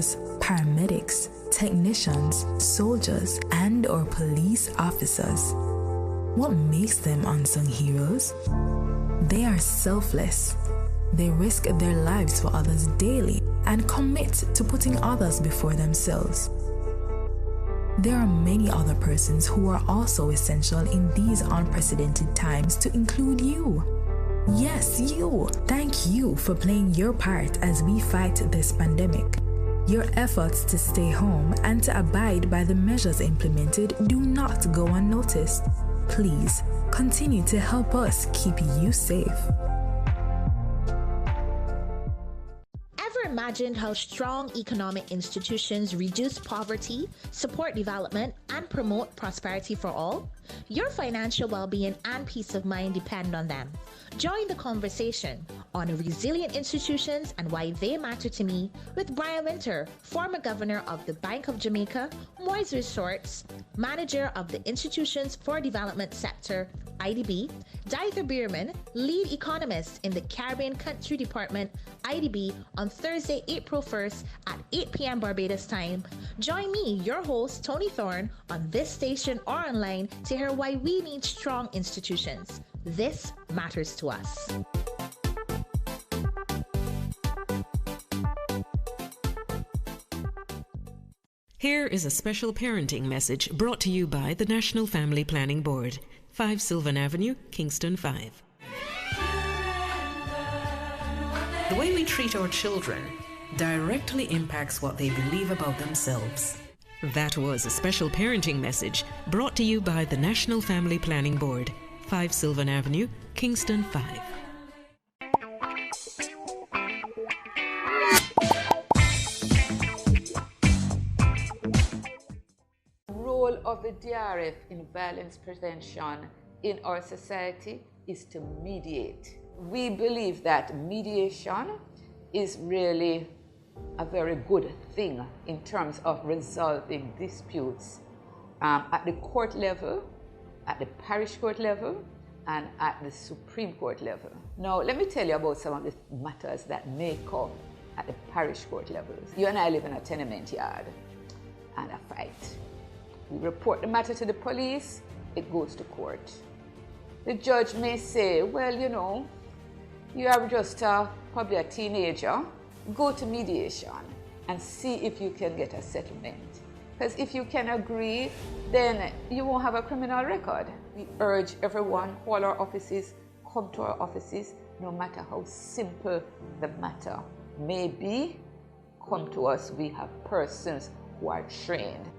doctors, paramedics, technicians, soldiers, and or police officers. What makes them unsung heroes? They are selfless. They risk their lives for others daily and commit to putting others before themselves. There are many other persons who are also essential in these unprecedented times, to include you. Yes, you. Thank you for playing your part as we fight this pandemic. Your efforts to stay home and to abide by the measures implemented do not go unnoticed. Please continue to help us keep you safe. Imagined how strong economic institutions reduce poverty, support development, and promote prosperity for all? Your financial well-being and peace of mind depend on them. Join the conversation on resilient institutions and why they matter to me with Brian Wynter, former governor of the Bank of Jamaica, Moises Schwartz, manager of the Institutions for Development Sector, IADB, Diether Beuermann, lead economist in the Caribbean Country Department, IADB, on Thursday, April 1st at 8 p.m. Barbados time. Join me, your host, Tony Thorne, on this station or online to hear why we need strong institutions. This matters to us. Here is a special parenting message brought to you by the National Family Planning Board, 5 Sylvan Avenue, Kingston 5. The way we treat our children directly impacts what they believe about themselves. That was a special parenting message brought to you by the National Family Planning Board, 5 Sylvan Avenue, Kingston 5. Role of the DRF in violence prevention in our society is to mediate. We believe that mediation is really a very good thing in terms of resolving disputes at the court level, at the parish court level, and at the Supreme Court level. Now, let me tell you about some of the matters that may come at the parish court levels. You and I live in a tenement yard and a fight. We report the matter to the police, it goes to court. The judge may say, well, you know, you are just probably a teenager. Go to mediation and see if you can get a settlement. Because if you can agree, then you won't have a criminal record. We urge everyone, all our offices, come to our offices, no matter how simple the matter may be. Come to us, we have persons who are trained.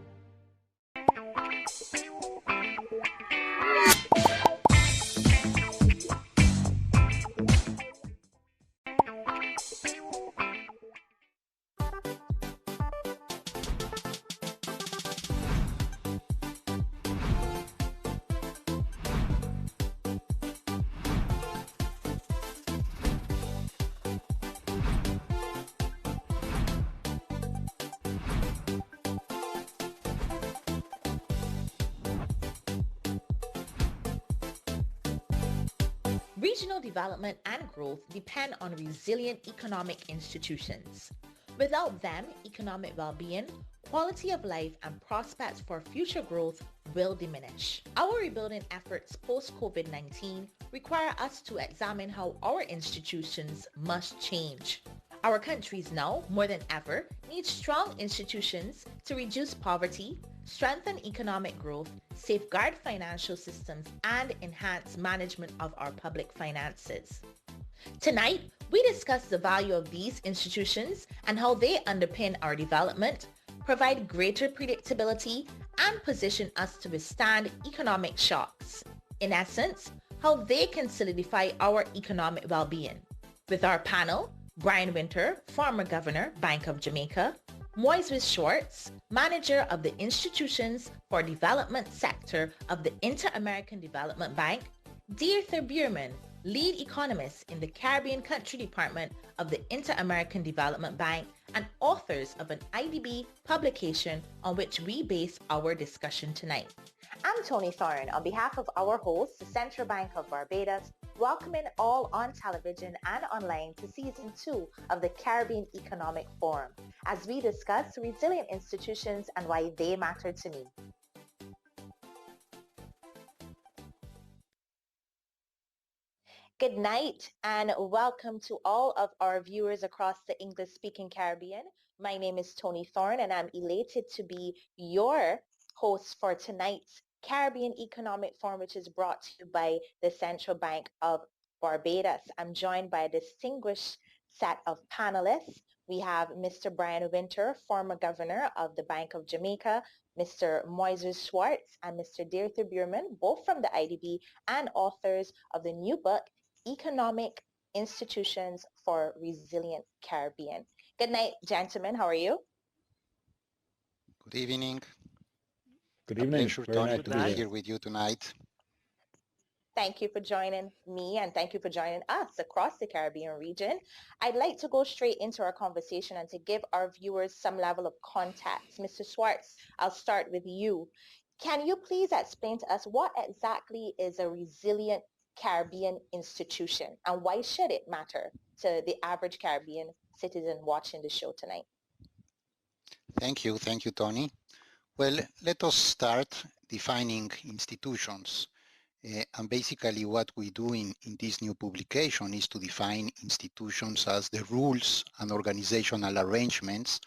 Regional development and growth depend on resilient economic institutions. Without them, economic well-being, quality of life, and prospects for future growth will diminish. Our rebuilding efforts post-COVID-19 require us to examine how our institutions must change. Our countries now, more than ever, need strong institutions to reduce poverty, strengthen economic growth, safeguard financial systems, and enhance management of our public finances. Tonight, we discuss the value of these institutions and how they underpin our development, provide greater predictability, and position us to withstand economic shocks. In essence, how they can solidify our economic well-being. With our panel, Brian Wynter, former governor, Bank of Jamaica, Moises Schwartz, manager of the Institutions for Development Sector of the Inter-American Development Bank, Diether Beuermann, lead economist in the Caribbean Country Department of the Inter-American Development Bank, and authors of an IADB publication on which we base our discussion tonight. I'm Tony Thorne on behalf of our host, the Central Bank of Barbados, welcoming all on television and online to Season 2 of the Caribbean Economic Forum. as we discuss resilient institutions and why they matter to me. Good night and welcome to all of our viewers across the English-speaking Caribbean. My name is Tony Thorne and I'm elated to be your host for tonight's Caribbean Economic Forum, which is brought to you by the Central Bank of Barbados. I'm joined by a distinguished set of panelists. We have Mr. Brian Wynter, former governor of the Bank of Jamaica, Mr. Moises Schwartz, and Mr. Diether Beuermann, both from the IADB and authors of the new book, Economic Institutions for Resilient Caribbean. Good night, gentlemen. How are you? Good evening. Good evening. Pleasure, Very Tony, nice to to be be here with you tonight. Thank you for joining me and thank you for joining us across the Caribbean region. I'd like to go straight into our conversation and to give our viewers some level of context. Mr. Schwartz, I'll start with you. Can you please explain to us what exactly is a resilient Caribbean institution and why should it matter to the average Caribbean citizen watching the show tonight? Thank you, Tony. Well, let us start defining institutions. And basically what we do in this new publication is to define institutions as the rules and organizational arrangements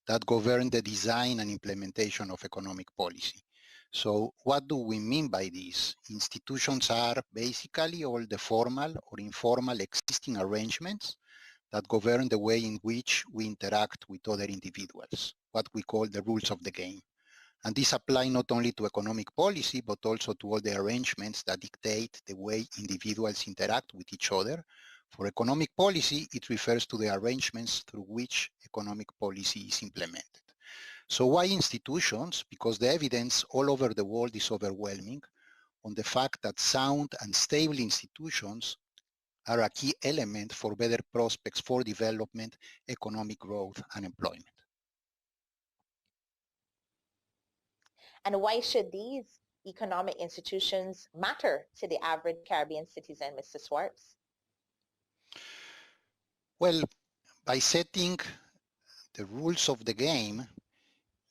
that govern the design and implementation of economic policy. So what do we mean by this? Institutions are basically all the formal or informal existing arrangements that govern the way in which we interact with other individuals, what we call the rules of the game. And these apply not only to economic policy, but also to all the arrangements that dictate the way individuals interact with each other. For economic policy, it refers to the arrangements through which economic policy is implemented. So why institutions? Because the evidence all over the world is overwhelming on the fact that sound and stable institutions are a key element for better prospects for development, economic growth, and employment. And why should these economic institutions matter to the average Caribbean citizen, Mr. Schwartz? Well, by setting the rules of the game,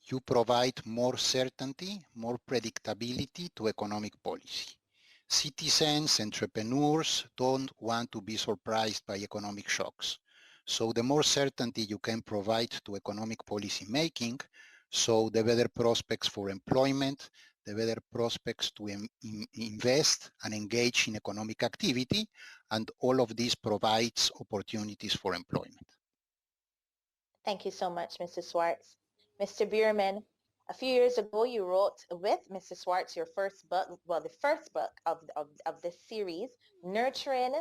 you provide more certainty, more predictability to economic policy. Citizens, entrepreneurs don't want to be surprised by economic shocks. So the more certainty you can provide to economic policy making, so the better prospects for employment, the better prospects to invest and engage in economic activity, and all of this provides opportunities for employment. Thank you so much, Mr. Schwartz. Mr. Beuermann, a few years ago you wrote with Mr. Schwartz your first book, well, the first book of this series, Nurturing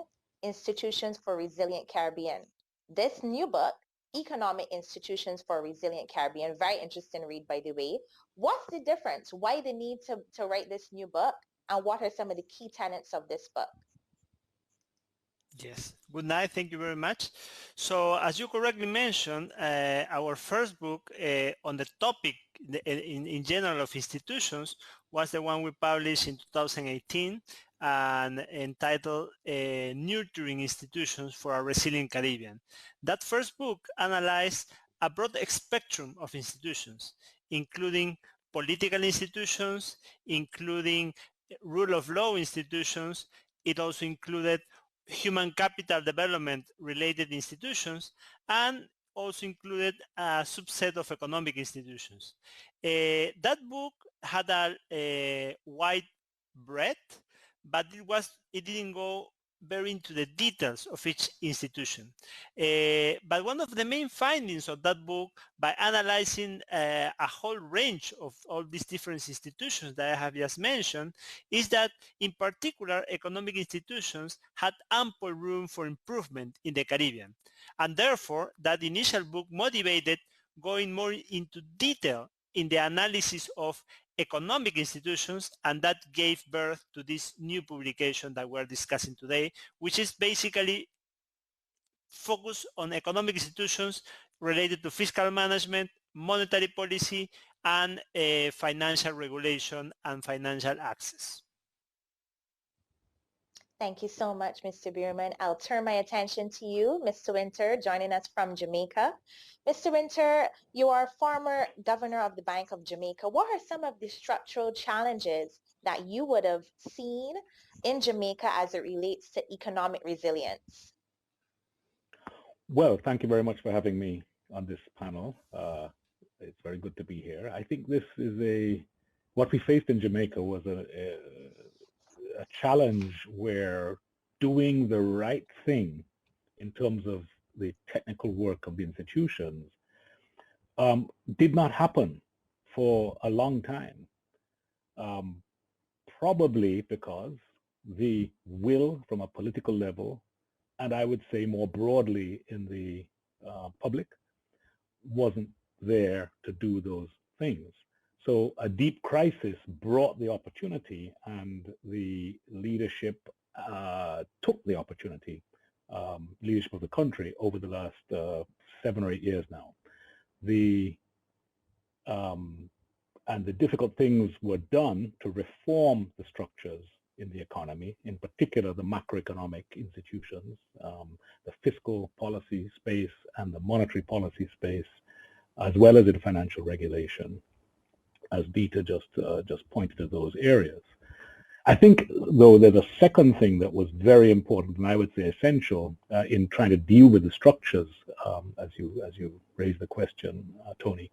Institutions for Resilient Caribbean. This new book, Economic Institutions for Resilient Caribbean, very interesting read, by the way. What's the difference? Why the need to write this new book? And what are some of the key tenets of this book? Yes. Good night. Thank you very much. So as you correctly mentioned, our first book on the topic in general of institutions was the one we published in 2018 and entitled Nurturing Institutions for a Resilient Caribbean. That first book analyzed a broad spectrum of institutions, including political institutions, including rule of law institutions. It also included human capital development related institutions, and also included a subset of economic institutions. That book had a wide breadth, but it didn't go very into the details of each institution. But one of the main findings of that book, by analyzing a whole range of all these different institutions that I have just mentioned, is that in particular economic institutions had ample room for improvement in the Caribbean. And therefore that initial book motivated going more into detail in the analysis of economic institutions, and that gave birth to this new publication that we're discussing today, which is basically focused on economic institutions related to fiscal management, monetary policy, and financial regulation and financial access. Thank you so much, Mr. Beuermann. I'll turn my attention to you, Mr. Wynter, joining us from Jamaica. Mr. Wynter, you are former governor of the Bank of Jamaica. What are some of the structural challenges that you would have seen in Jamaica as it relates to economic resilience? Well, thank you very much for having me on this panel. It's very good to be here. I think this is what we faced in Jamaica was a challenge where doing the right thing in terms of the technical work of the institutions did not happen for a long time. Probably because the will from a political level, and I would say more broadly in the public, wasn't there to do those things. So a deep crisis brought the opportunity, and the leadership took the opportunity, leadership of the country over the last 7 or 8 years now. And the difficult things were done to reform the structures in the economy, in particular the macroeconomic institutions, the fiscal policy space and the monetary policy space, as well as in financial regulation, as Diether just pointed to those areas. I think, though, there's a second thing that was very important, and I would say essential, in trying to deal with the structures, as you raised the question, Tony,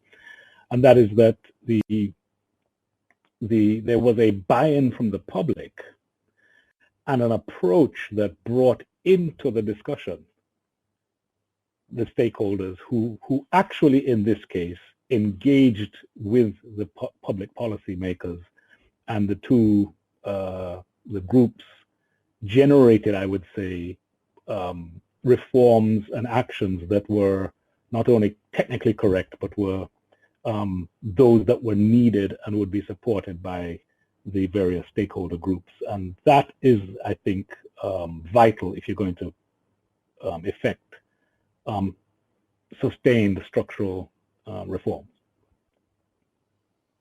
and that is that there was a buy-in from the public and an approach that brought into the discussion the stakeholders who actually, in this case, engaged with the public policy makers, and the groups generated, I would say, reforms and actions that were not only technically correct, but were those that were needed and would be supported by the various stakeholder groups. And that is, I think, vital if you're going to effect sustained structural reforms.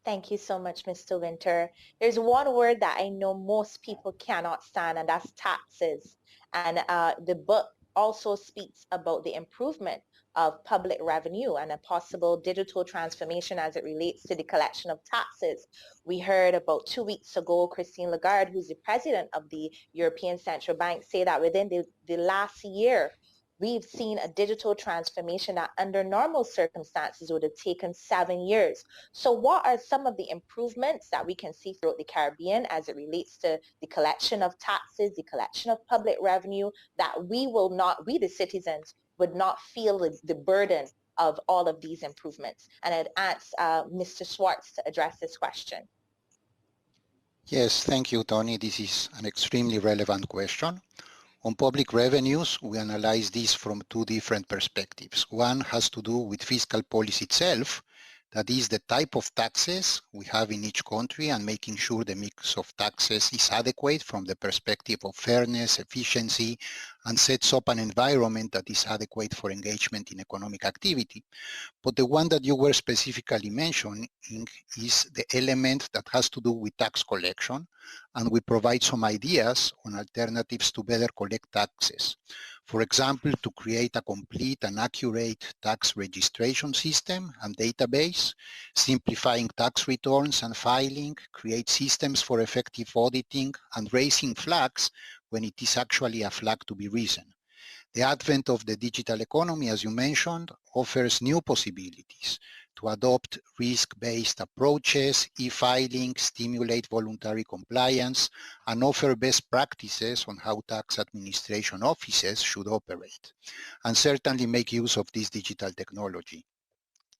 Thank you so much, Mr. Wynter. There's one word that I know most people cannot stand, and that's taxes. And the book also speaks about the improvement of public revenue and a possible digital transformation as it relates to the collection of taxes. We heard about 2 weeks ago, Christine Lagarde, who's the president of the European Central Bank, say that within the last year, we've seen a digital transformation that under normal circumstances would have taken 7 years. So what are some of the improvements that we can see throughout the Caribbean as it relates to the collection of taxes, the collection of public revenue, that we the citizens, would not feel the burden of all of these improvements? And I'd ask Mr. Schwartz to address this question. Yes, thank you, Tony. This is an extremely relevant question. On public revenues, we analyze this from 2 different perspectives. One has to do with fiscal policy itself, that is the type of taxes we have in each country, and making sure the mix of taxes is adequate from the perspective of fairness, efficiency, and sets up an environment that is adequate for engagement in economic activity. But the one that you were specifically mentioning is the element that has to do with tax collection, and we provide some ideas on alternatives to better collect taxes. For example, to create a complete and accurate tax registration system and database, simplifying tax returns and filing, create systems for effective auditing, and raising flags when it is actually a flag to be risen. The advent of the digital economy, as you mentioned, offers new possibilities to adopt risk-based approaches, e-filing, stimulate voluntary compliance, and offer best practices on how tax administration offices should operate, and certainly make use of this digital technology.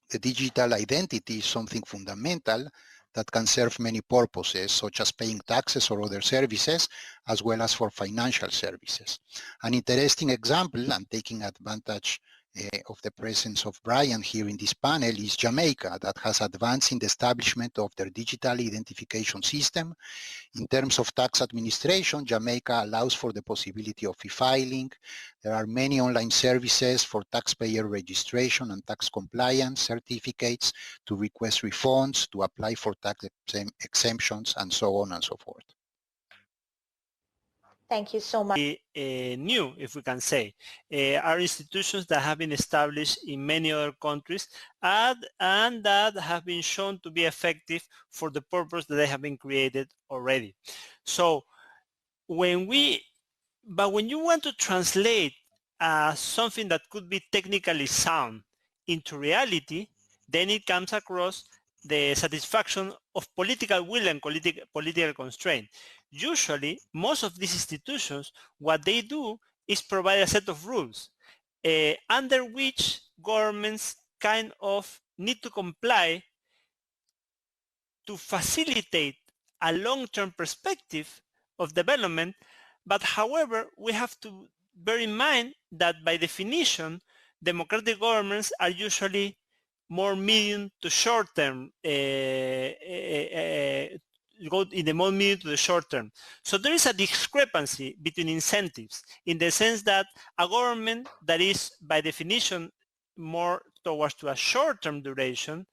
The digital identity is something fundamental that can serve many purposes, such as paying taxes or other services, as well as for financial services. An interesting example, and taking advantage of the presence of Brian here in this panel, is Jamaica, that has advanced in the establishment of their digital identification system. In terms of tax administration, Jamaica allows for the possibility of e-filing. There are many online services for taxpayer registration and tax compliance certificates, to request refunds, to apply for tax exemptions, and so on and so forth. Thank you so much. New, if we can say, are institutions that have been established in many other countries and that have been shown to be effective for the purpose that they have been created already. So when you want to translate something that could be technically sound into reality, then it comes across the satisfaction of political will and political constraint. Usually, most of these institutions, what they do is provide a set of rules under which governments kind of need to comply to facilitate a long-term perspective of development. But however, we have to bear in mind that by definition, democratic governments are usually more medium to short term, go in the more medium to the short term. So there is a discrepancy between incentives in the sense that a government that is by definition more towards to a short-term duration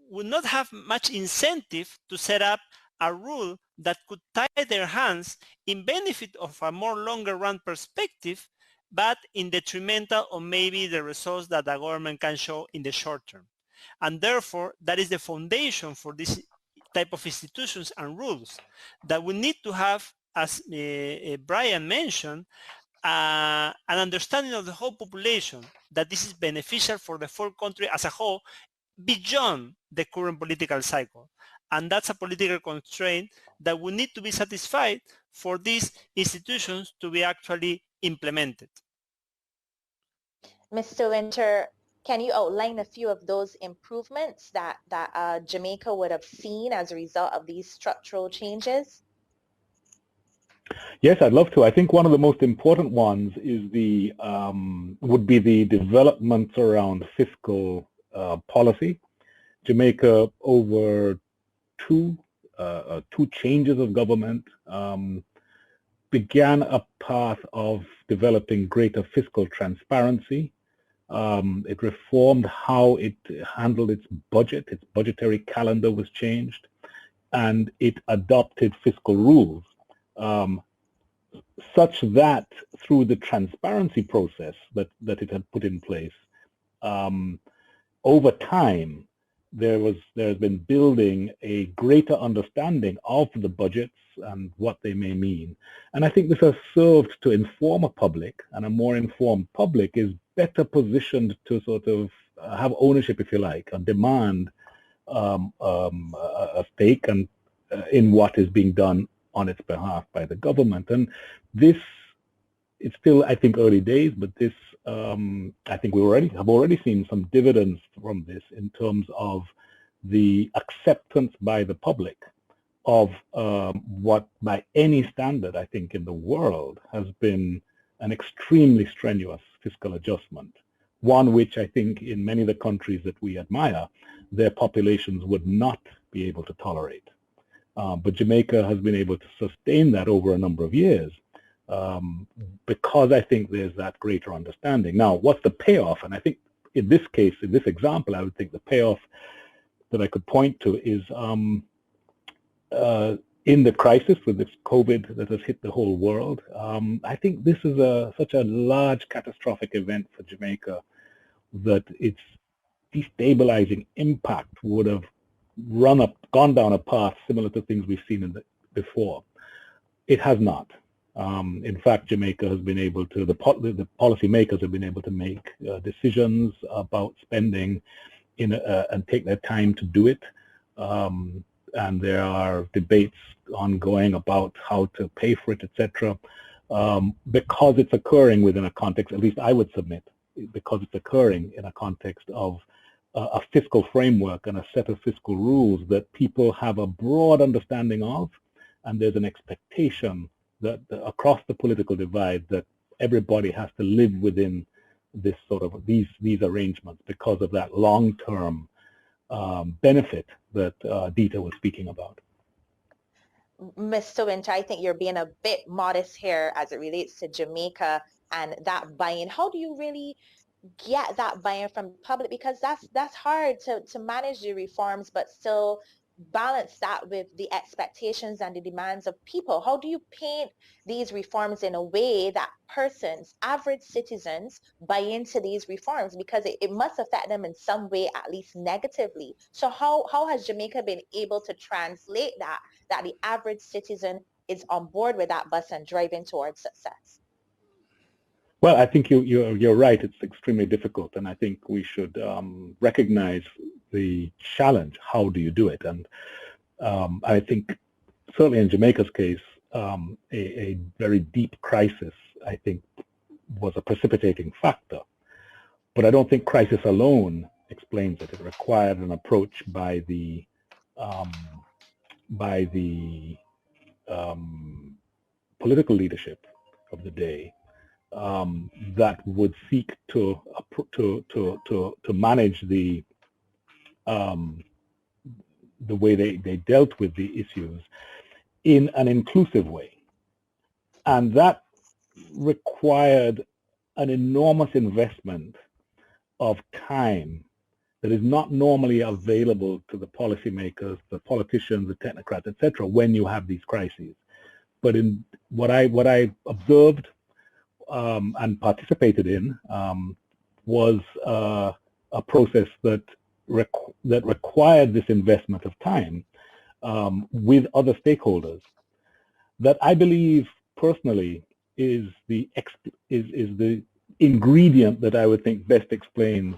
would not have much incentive to set up a rule that could tie their hands in benefit of a more longer run perspective, but in detrimental of maybe the results that the government can show in the short term. And therefore, that is the foundation for this type of institutions and rules that we need to have, as Brian mentioned, an understanding of the whole population, that this is beneficial for the whole country as a whole, beyond the current political cycle. And that's a political constraint that will need to be satisfied for these institutions to be actually implemented. Mr. Wynter, can you outline a few of those improvements that Jamaica would have seen as a result of these structural changes? Yes, I'd love to. I think one of the most important ones is would be the developments around fiscal policy. Jamaica, over two changes of government, began a path of developing greater fiscal transparency. It reformed how it handled its budget. Its budgetary calendar was changed, and it adopted fiscal rules, such that through the transparency process that it had put in place, over time, there's been building a greater understanding of the budgets and what they may mean. And I think this has served to inform a public, and a more informed public is better positioned to sort of have ownership, if you like, and demand a stake and in what is being done on its behalf by the government. And this, it's still, I think, early days, but this, I think we have already seen some dividends from this in terms of the acceptance by the public of what, by any standard, I think, in the world, has been an extremely strenuous fiscal adjustment, one which I think in many of the countries that we admire, their populations would not be able to tolerate. But Jamaica has been able to sustain that over a number of years because I think there's that greater understanding. Now, what's the payoff? And I think in this case, in this example, I would think the payoff that I could point to is in the crisis with this COVID that has hit the whole world. I think this is such a large catastrophic event for Jamaica that its destabilizing impact would have gone down a path similar to things we've seen before. It has not. In fact, Jamaica has been able to, the policymakers have been able to make decisions about spending and take their time to do it. And there are debates ongoing about how to pay for it, etc. Because it's occurring within a context, at least I would submit, because it's occurring in a context of a fiscal framework and a set of fiscal rules that people have a broad understanding of, and there's an expectation that across the political divide that everybody has to live within this sort of these arrangements because of that long-term benefit that Diether was speaking about. Mr. Wynter, I think you're being a bit modest here as it relates to Jamaica and that buy-in. How do you really get that buy-in from the public? Because that's hard to manage the reforms but still balance that with the expectations and the demands of people? How do you paint these reforms in a way that persons, average citizens, buy into these reforms? Because it must affect them in some way, at least negatively. So how has Jamaica been able to translate that the average citizen is on board with that bus and driving towards success? Well, I think you're right. It's extremely difficult, and I think we should recognize the challenge. How do you do it? And I think certainly in Jamaica's case, a very deep crisis, I think, was a precipitating factor. But I don't think crisis alone explains it. It required an approach by the political leadership of the day that would seek to manage the way they dealt with the issues in an inclusive way. And that required an enormous investment of time that is not normally available to the policymakers, the politicians, the technocrats, etc., when you have these crises. But in what I observed and participated in was a process that required this investment of time with other stakeholders that I believe personally is the ingredient that I would think best explains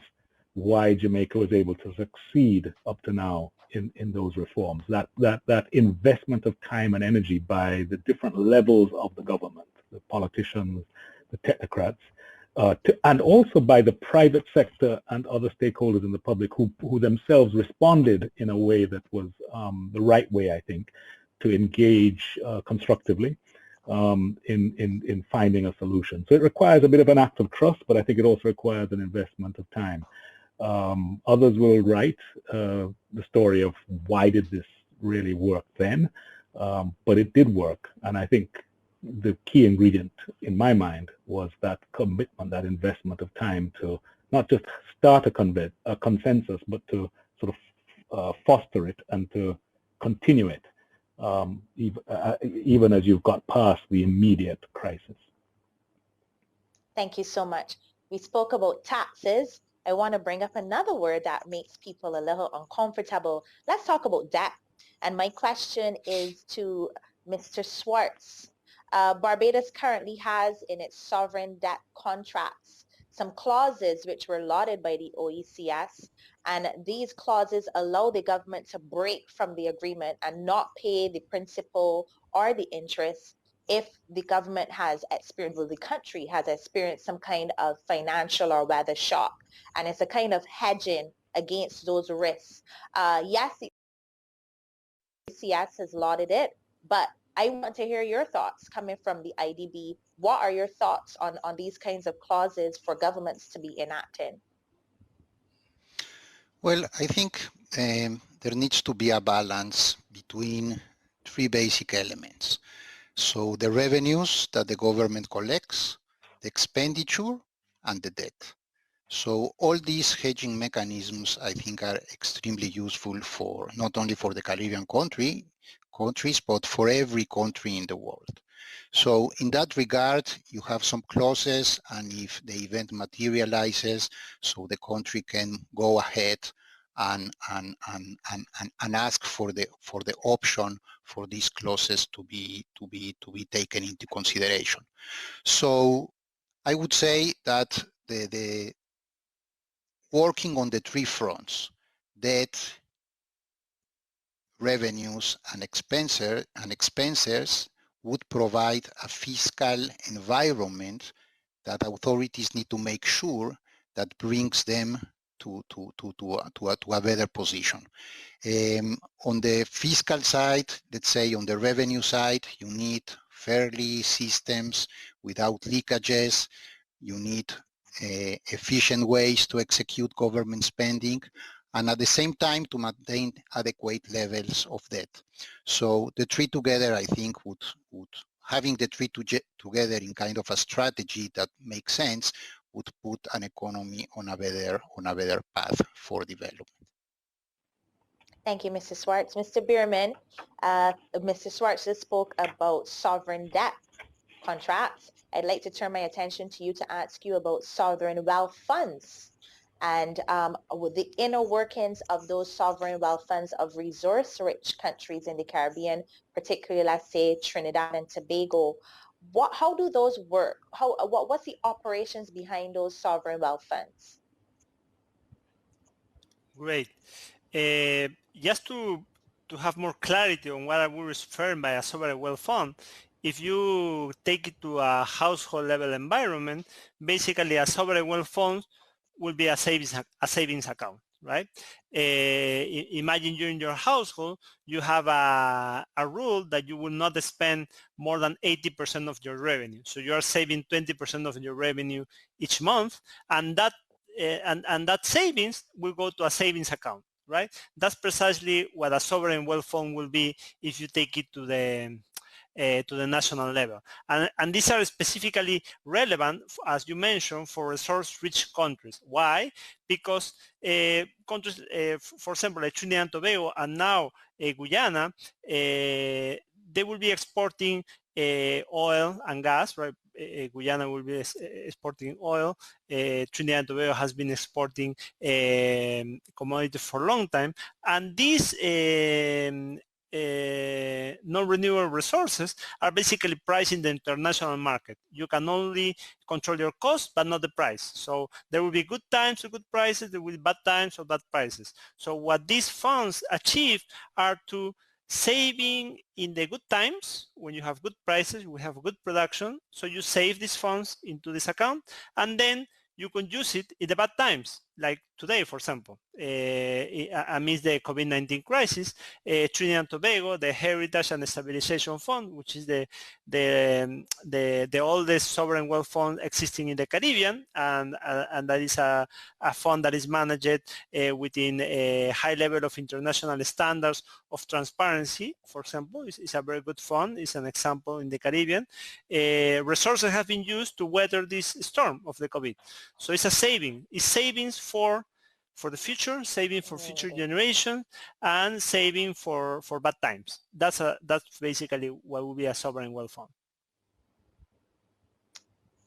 why Jamaica was able to succeed up to now in those reforms. That investment of time and energy by the different levels of the government, the politicians, the technocrats, and also by the private sector and other stakeholders in the public who themselves responded in a way that was the right way, I think, to engage constructively in finding a solution. So it requires a bit of an act of trust, but I think it also requires an investment of time. Others will write the story of why did this really work then, but it did work, and I think the key ingredient in my mind was that commitment, that investment of time to not just start a consensus, but to sort of foster it and to continue it, even as you've got past the immediate crisis. Thank you so much. We spoke about taxes. I want to bring up another word that makes people a little uncomfortable. Let's talk about debt. And my question is to Mr. Schwartz. Barbados currently has in its sovereign debt contracts some clauses which were lauded by the OECS, and these clauses allow the government to break from the agreement and not pay the principal or the interest if the government has experienced, well, the country has experienced some kind of financial or weather shock, and it's a kind of hedging against those risks. Yes, the OECS has lauded it, but I want to hear your thoughts coming from the IDB. What are your thoughts on these kinds of clauses for governments to be enacted? Well, I think there needs to be a balance between three basic elements. So the revenues that the government collects, the expenditure, and the debt. So all these hedging mechanisms, I think, are extremely useful for not only for the Caribbean countries, but for every country in the world. So in that regard, you have some clauses, and if the event materializes, so the country can go ahead and ask for the option for these clauses to be taken into consideration. So I would say that the working on the three fronts, debt, revenues, and expenses would provide a fiscal environment that authorities need to make sure that brings them to a better position. On the fiscal side, let's say on the revenue side, you need fairly systems without leakages. You need efficient ways to execute government spending, and at the same time to maintain adequate levels of debt. So the three together, I think, would having the three together in kind of a strategy that makes sense would put an economy on a better path for development. Thank you, Mr. Schwartz. Mr. Beuermann, Mr. Schwartz just spoke about sovereign debt contracts. I'd like to turn my attention to you to ask you about sovereign wealth funds and with the inner workings of those sovereign wealth funds of resource-rich countries in the Caribbean, particularly, let's say, Trinidad and Tobago. How do those work? What's the operations behind those sovereign wealth funds? Great. Just to have more clarity on what I would refer by a sovereign wealth fund, if you take it to a household level environment, basically a sovereign wealth fund will be a savings account, right? Imagine you in your household, you have a rule that you will not spend more than 80% of your revenue. So you are saving 20% of your revenue each month, and that that savings will go to a savings account, right? That's precisely what a sovereign wealth fund will be if you take it to the national level. And these are specifically relevant, as you mentioned, for resource-rich countries. Why? Because countries, for example, like Trinidad and Tobago and now Guyana, they will be exporting oil and gas, right? Guyana will be exporting oil. Trinidad and Tobago has been exporting commodities for a long time. And these non-renewable resources are basically priced in the international market. You can only control your cost, but not the price. So there will be good times with good prices, there will be bad times or bad prices. So what these funds achieve are to saving in the good times. When you have good prices, we have good production. So you save these funds into this account, and then you can use it in the bad times, like today, for example. Amidst the COVID-19 crisis, Trinidad and Tobago, the Heritage and Stabilization Fund, which is the oldest sovereign wealth fund existing in the Caribbean, and that is a fund that is managed within a high level of international standards of transparency. For example, it's a very good fund. It's an example in the Caribbean. Resources have been used to weather this storm of the COVID. So it's a saving. It's savings for the future, saving for future generations, and saving for bad times. That's basically what will be a sovereign wealth fund.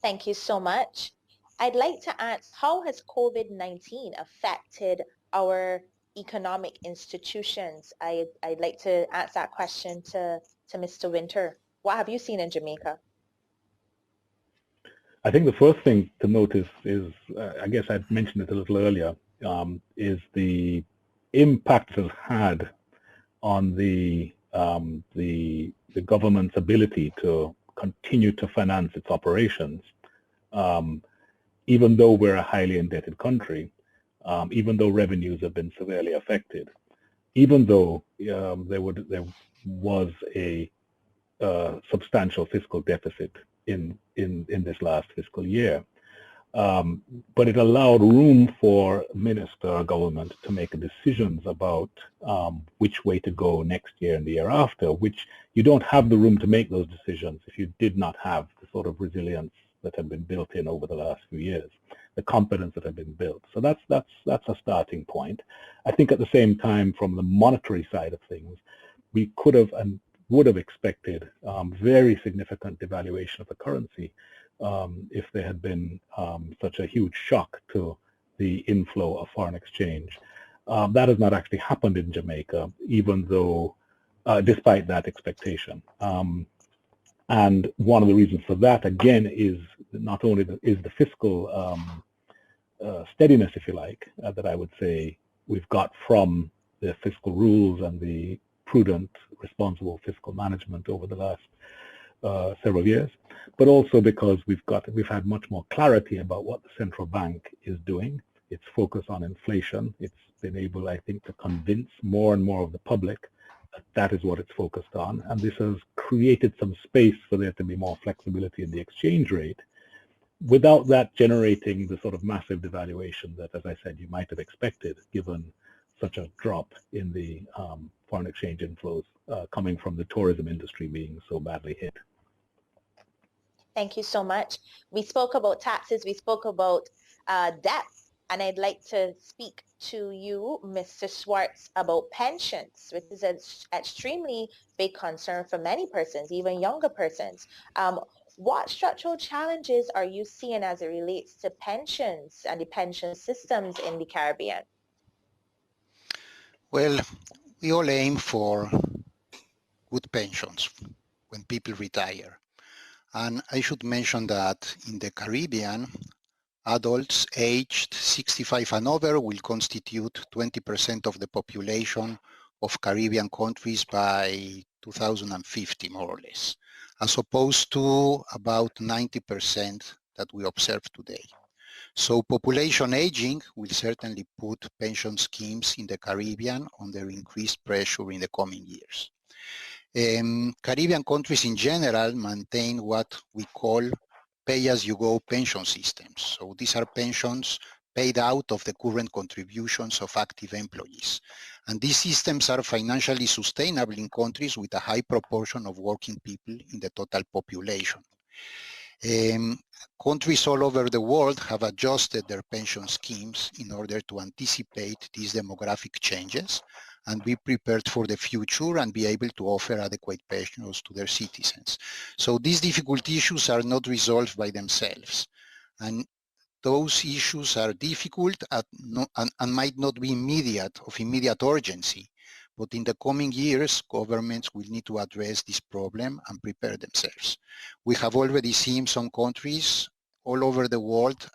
Thank you so much. I'd like to ask, how has COVID-19 affected our economic institutions? I'd like to ask that question to Mr. Wynter. What have you seen in Jamaica? I think the first thing to notice is, I guess I mentioned it a little earlier, is the impact it had on the government's ability to continue to finance its operations, even though we're a highly indebted country, even though revenues have been severely affected, even though there was a substantial fiscal deficit in this last fiscal year. But it allowed room for minister or government to make decisions about which way to go next year and the year after, which you don't have the room to make those decisions if you did not have the sort of resilience that had been built in over the last few years, the confidence that had been built. So that's a starting point. I think at the same time, from the monetary side of things, we could have and would have expected very significant devaluation of the currency if there had been such a huge shock to the inflow of foreign exchange. That has not actually happened in Jamaica, even though, despite that expectation. And one of the reasons for that, again, is not only the fiscal steadiness, if you like, that I would say we've got from the fiscal rules and the prudent, responsible fiscal management over the last several years, but also because we've had much more clarity about what the central bank is doing. Its focus on inflation. It's been able, I think, to convince more and more of the public that that is what it's focused on, and this has created some space for there to be more flexibility in the exchange rate, without that generating the sort of massive devaluation that, as I said, you might have expected, given such a drop in the foreign exchange inflows coming from the tourism industry being so badly hit. Thank you so much. We spoke about taxes, we spoke about debt, And I'd like to speak to you, Mr. Schwartz, about pensions, which is an extremely big concern for many persons, even younger persons. What structural challenges are you seeing as it relates to pensions and the pension systems in the Caribbean? Well, we all aim for good pensions when people retire. And I should mention that in the Caribbean, adults aged 65 and over will constitute 20% of the population of Caribbean countries by 2050, more or less, as opposed to about 90% that we observe today. So population aging will certainly put pension schemes in the Caribbean under increased pressure in the coming years. Caribbean countries in general maintain what we call pay-as-you-go pension systems. So these are pensions paid out of the current contributions of active employees. And these systems are financially sustainable in countries with a high proportion of working people in the total population. Countries all over the world have adjusted their pension schemes in order to anticipate these demographic changes and be prepared for the future and be able to offer adequate pensions to their citizens. So these difficult issues are not resolved by themselves. And those issues are difficult and might not be of immediate urgency. But in the coming years, governments will need to address this problem and prepare themselves. We have already seen some countries all over the world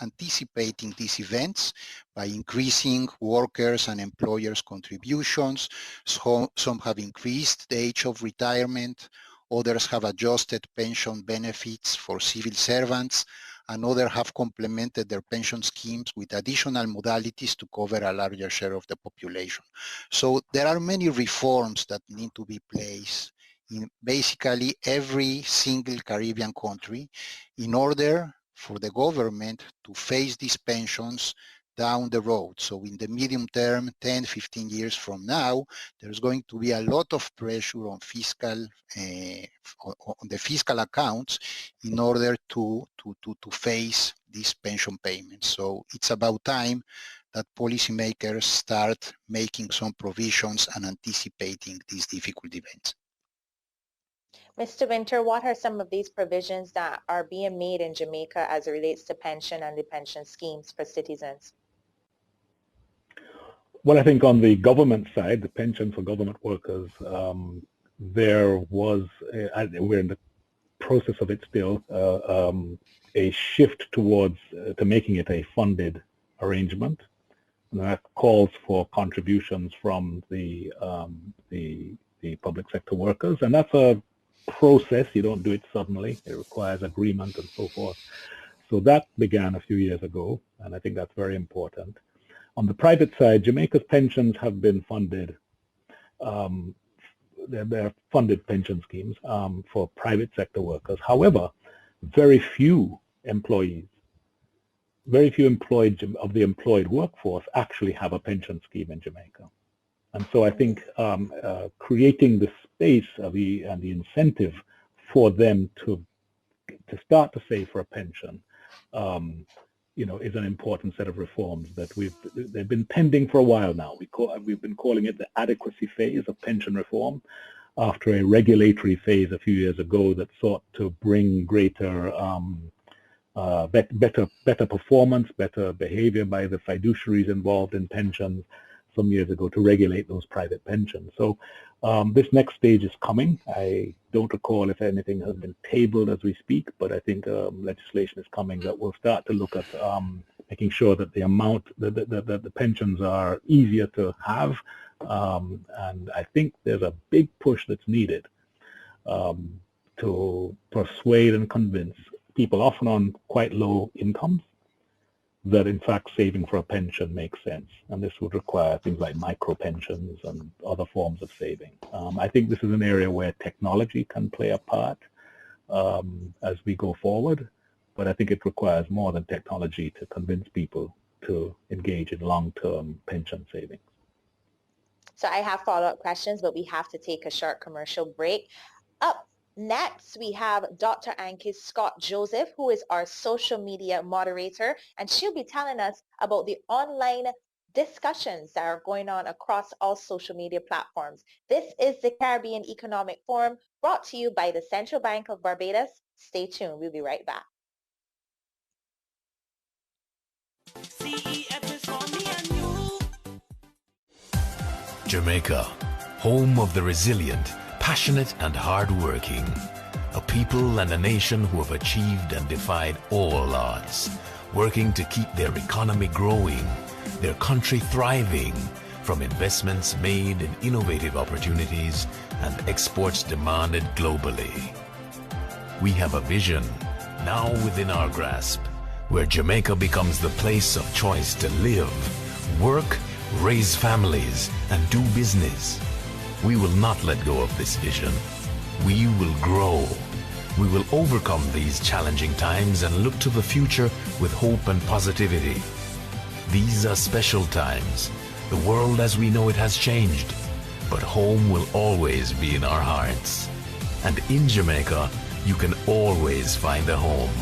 anticipating these events by increasing workers' and employers' contributions. So, some have increased the age of retirement, others have adjusted pension benefits for civil servants, and others have complemented their pension schemes with additional modalities to cover a larger share of the population. So there are many reforms that need to be placed in basically every single Caribbean country in order for the government to face these pensions down the road. So in the medium term, 10, 15 years from now, there's going to be a lot of pressure on on the fiscal accounts in order to face these pension payments. So it's about time that policymakers start making some provisions and anticipating these difficult events. Mr. Wynter, what are some of these provisions that are being made in Jamaica as it relates to pension and the pension schemes for citizens? Well, I think on the government side, the pension for government workers, there was, we're in the process of it still, a shift towards to making it a funded arrangement. And that calls for contributions from the public sector workers, and that's a process. You don't do it suddenly. It requires agreement and so forth. So that began a few years ago, and I think that's very important. On the private side, Jamaica's pensions have been funded. They're funded pension schemes for private sector workers. However, very few employees, very few of the employed workforce actually have a pension scheme in Jamaica. And so I think creating the space and the incentive for them to start to save for a pension, is an important set of reforms that they've been pending for a while now. We've been calling it the adequacy phase of pension reform, after a regulatory phase a few years ago that sought to bring greater, better performance, better behavior by the fiduciaries involved in pensions some years ago to regulate those private pensions. So this next stage is coming. I don't recall if anything has been tabled as we speak, but I think legislation is coming that will start to look at making sure that the amount, that the pensions are easier to have. And I think there's a big push that's needed to persuade and convince people, often on quite low incomes, that in fact saving for a pension makes sense. And this would require things like micro pensions and other forms of saving. I think this is an area where technology can play a part as we go forward, but I think it requires more than technology to convince people to engage in long-term pension savings. So I have follow-up questions, but we have to take a short commercial break. Up Next, we have Dr. Anki Scott Joseph, who is our social media moderator, and she'll be telling us about the online discussions that are going on across all social media platforms. This is the Caribbean Economic Forum, brought to you by the Central Bank of Barbados. Stay tuned. We'll be right back. Jamaica, home of the resilient, passionate and hard-working. A people and a nation who have achieved and defied all odds, working to keep their economy growing, their country thriving, from investments made in innovative opportunities and exports demanded globally. We have a vision, now within our grasp, where Jamaica becomes the place of choice to live, work, raise families, and do business. We will not let go of this vision. We will grow. We will overcome these challenging times and look to the future with hope and positivity. These are special times. The world as we know it has changed, but home will always be in our hearts. And in Jamaica, you can always find a home.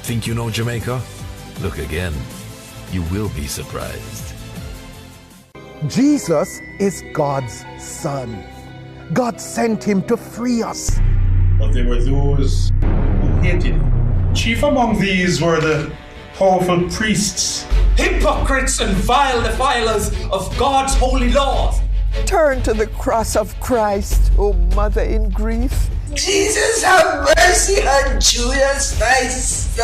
Think you know Jamaica? Look again. You will be surprised. Jesus is God's Son. God sent him to free us. But there were those who hated him. Chief among these were the powerful priests. Hypocrites and vile defilers of God's holy laws. Turn to the cross of Christ, O mother in grief. Jesus, have mercy on Judas Christ.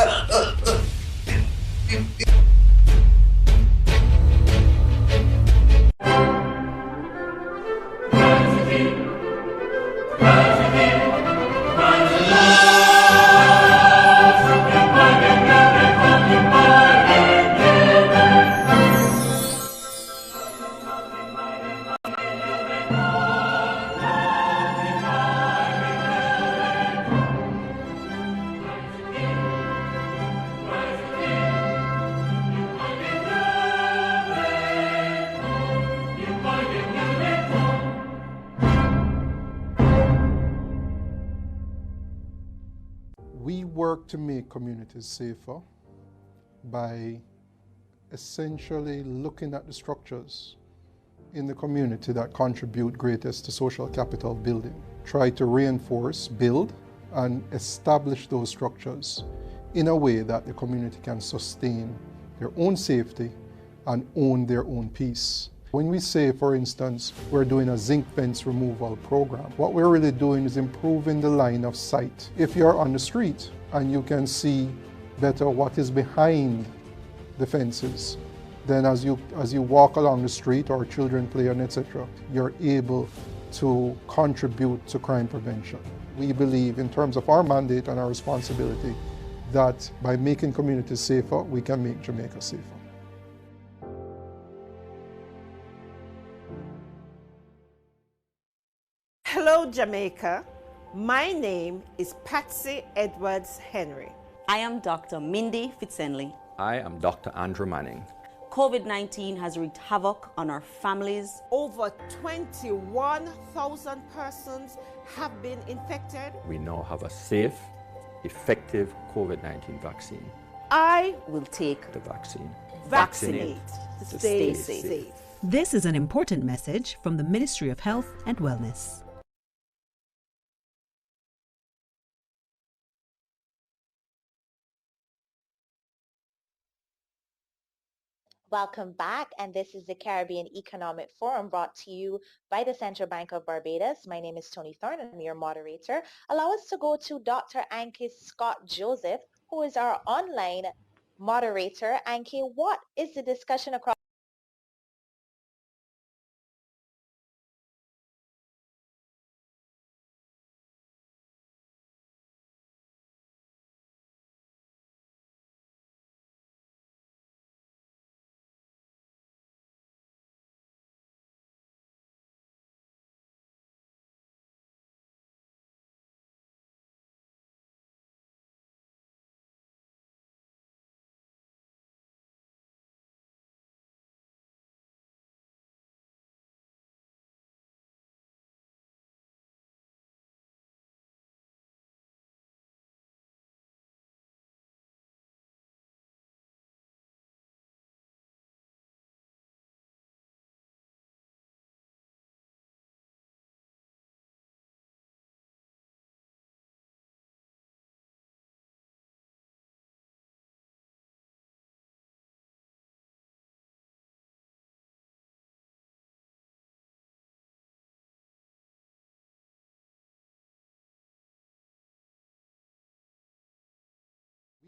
We work to make communities safer by essentially looking at the structures in the community that contribute greatest to social capital building. Try to reinforce, build, and establish those structures in a way that the community can sustain their own safety and own their own peace. When we say, for instance, we're doing a zinc fence removal program, what we're really doing is improving the line of sight. If you're on the street and you can see better what is behind the fences, then as you walk along the street or children play on etc., you're able to contribute to crime prevention. We believe in terms of our mandate and our responsibility that by making communities safer, we can make Jamaica safer. Hello, Jamaica. My name is Patsy Edwards Henry. I am Dr. Mindy Fitzenley. I am Dr. Andrew Manning. COVID-19 has wreaked havoc on our families. Over 21,000 persons have been infected. We now have a safe, effective COVID-19 vaccine. I will take the vaccine. Vaccinate to stay safe. This is an important message from the Ministry of Health and Wellness. Welcome back, and this is the Caribbean Economic Forum brought to you by the Central Bank of Barbados. My name is Tony Thorne, and I'm your moderator. Allow us to go to Dr. Anki Scott Joseph, who is our online moderator. Anki, what is the discussion across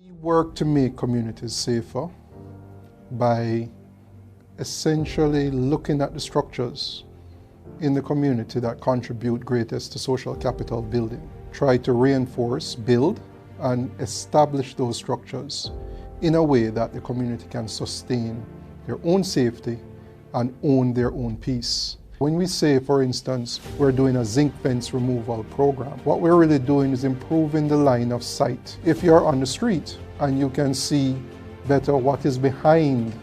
We work to make communities safer by essentially looking at the structures in the community that contribute greatest to social capital building. Try to reinforce, build, and establish those structures in a way that the community can sustain their own safety and own their own peace. When we say, for instance, we're doing a zinc fence removal program, what we're really doing is improving the line of sight. If you're on the street and you can see better what is behind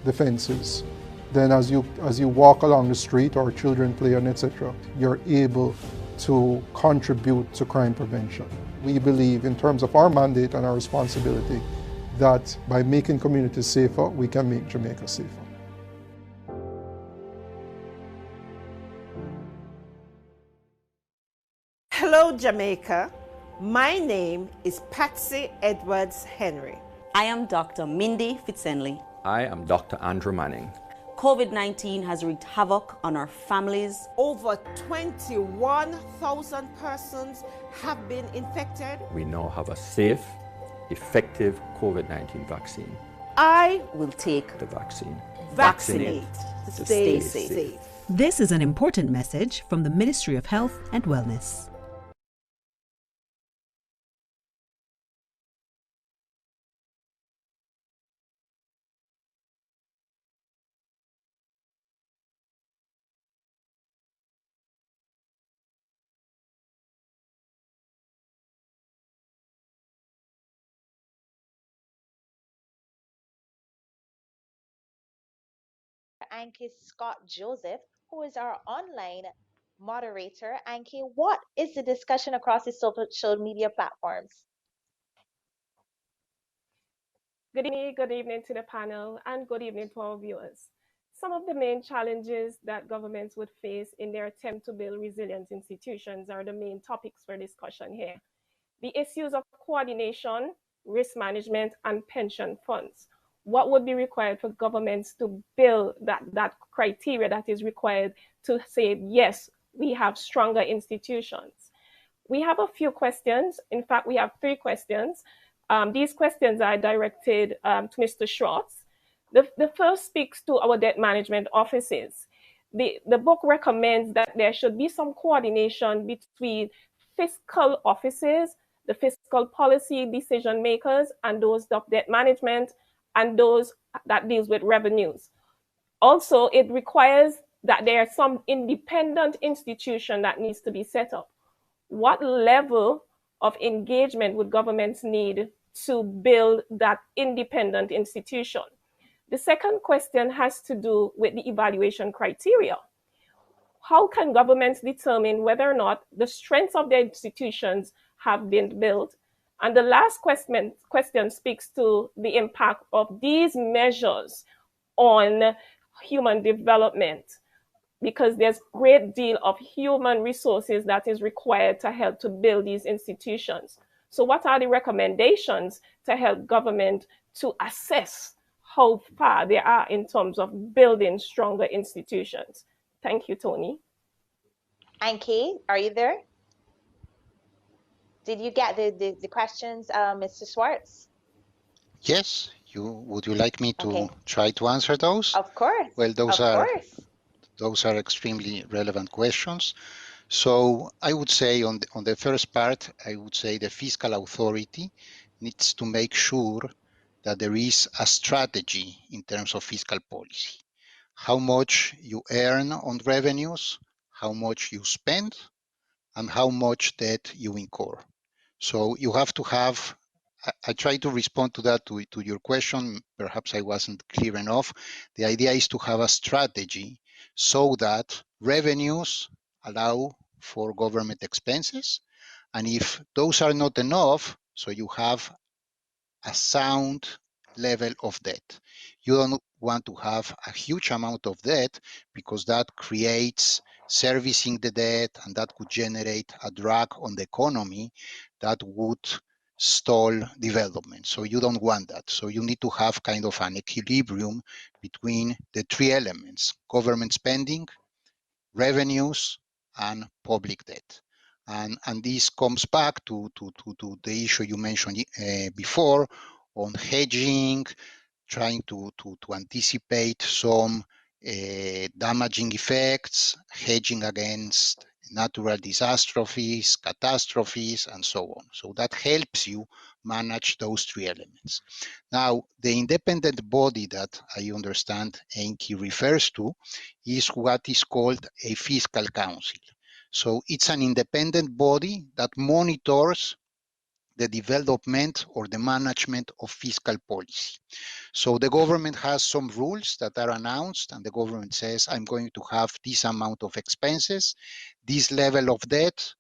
the fences, then as you walk along the street or children play on, etc., you're able to contribute to crime prevention. We believe, in terms of our mandate and our responsibility, that by making communities safer, we can make Jamaica safer. Hello, Jamaica. My name is Patsy Edwards Henry. I am Dr. Mindy Fitzenley. I am Dr. Andrew Manning. COVID-19 has wreaked havoc on our families. Over 21,000 persons have been infected. We now have a safe, effective COVID-19 vaccine. I will take the vaccine. Vaccinate to stay safe. This is an important message from the Ministry of Health and Wellness. Anki Scott Joseph, who is our online moderator. Anki, what is the discussion across the social media platforms? Good evening to the panel, and good evening to our viewers. Some of the main challenges that governments would face in their attempt to build resilient institutions are the main topics for discussion here. The issues of coordination, risk management, and pension funds. What would be required for governments to build that criteria that is required to say, yes, we have stronger institutions? We have a few questions. In fact, we have 3 questions. These questions are directed to Mr. Schwartz. The first speaks to our debt management offices. The book recommends that there should be some coordination between fiscal offices, the fiscal policy decision makers, and those of debt management, and those that deals with revenues. Also, it requires that there are some independent institution that needs to be set up. What level of engagement would governments need to build that independent institution? The second question has to do with the evaluation criteria. How can governments determine whether or not the strengths of their institutions have been built? And the last question speaks to the impact of these measures on human development, because there's a great deal of human resources that is required to help to build these institutions. So what are the recommendations to help government to assess how far they are in terms of building stronger institutions? Thank you, Tony. Anki, are you there? Did you get the questions, Mr. Schwartz? Yes. Would you like me to try to answer those? Of course. Well, those are extremely relevant questions. So I would say on the first part, I would say the fiscal authority needs to make sure that there is a strategy in terms of fiscal policy. How much you earn on revenues, how much you spend, and how much debt you incur. So you have to have, I try to respond to that, to your question. Perhaps I wasn't clear enough. The idea is to have a strategy so that revenues allow for government expenses. And if those are not enough, so you have a sound level of debt. You don't want to have a huge amount of debt because that creates servicing the debt, and that could generate a drag on the economy that would stall development. So you don't want that. So you need to have kind of an equilibrium between the 3 elements: government spending, revenues, and public debt. And this comes back to the issue you mentioned before on hedging, trying to anticipate some damaging effects, hedging against natural disastrophes, catastrophes, and so on. So that helps you manage those three elements. Now, the independent body that I understand Enki refers to is what is called a fiscal council. So it's an independent body that monitors the development or the management of fiscal policy. So the government has some rules that are announced, and the government says, I'm going to have this amount of expenses, this level of debt,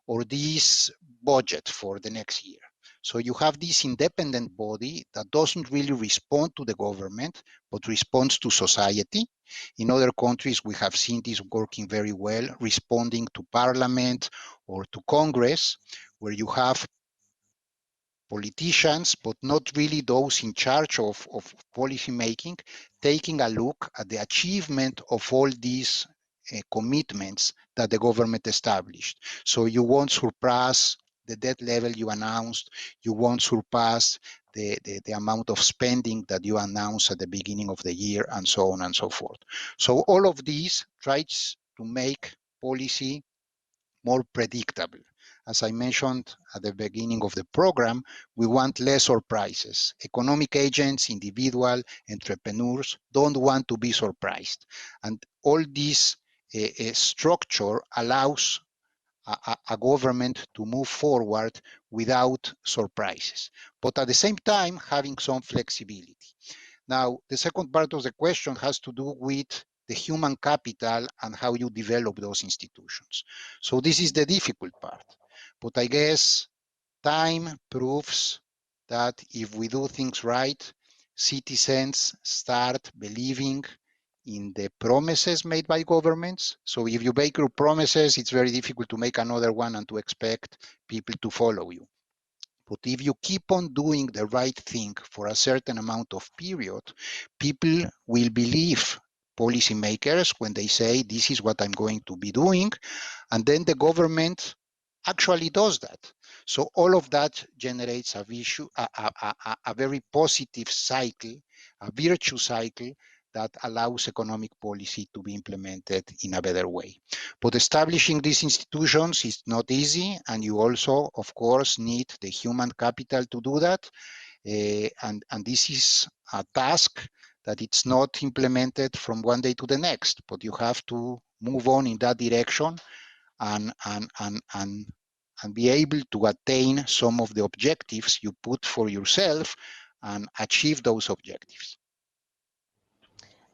or this budget for the next year. So you have this independent body that doesn't really respond to the government, but responds to society. In other countries, we have seen this working very well, responding to parliament or to Congress, where you have politicians, but not really those in charge of policy making, taking a look at the achievement of all these commitments that the government established. So you won't surpass the debt level you announced, you won't surpass the amount of spending that you announced at the beginning of the year, and so on and so forth. So all of these tries to make policy more predictable. As I mentioned at the beginning of the program, we want less surprises. Economic agents, individual entrepreneurs don't want to be surprised. And all this structure allows a government to move forward without surprises, but at the same time having some flexibility. Now, the second part of the question has to do with the human capital and how you develop those institutions. So this is the difficult part. But I guess time proves that if we do things right, citizens start believing in the promises made by governments. So if you make your promises, it's very difficult to make another one and to expect people to follow you. But if you keep on doing the right thing for a certain amount of period, people will believe policymakers when they say, this is what I'm going to be doing. And then the government actually does that. So all of that generates a very positive cycle, a virtue cycle that allows economic policy to be implemented in a better way. But establishing these institutions is not easy, and you also, of course, need the human capital to do that. And this is a task that it's not implemented from one day to the next, but you have to move on in that direction and be able to attain some of the objectives you put for yourself and achieve those objectives.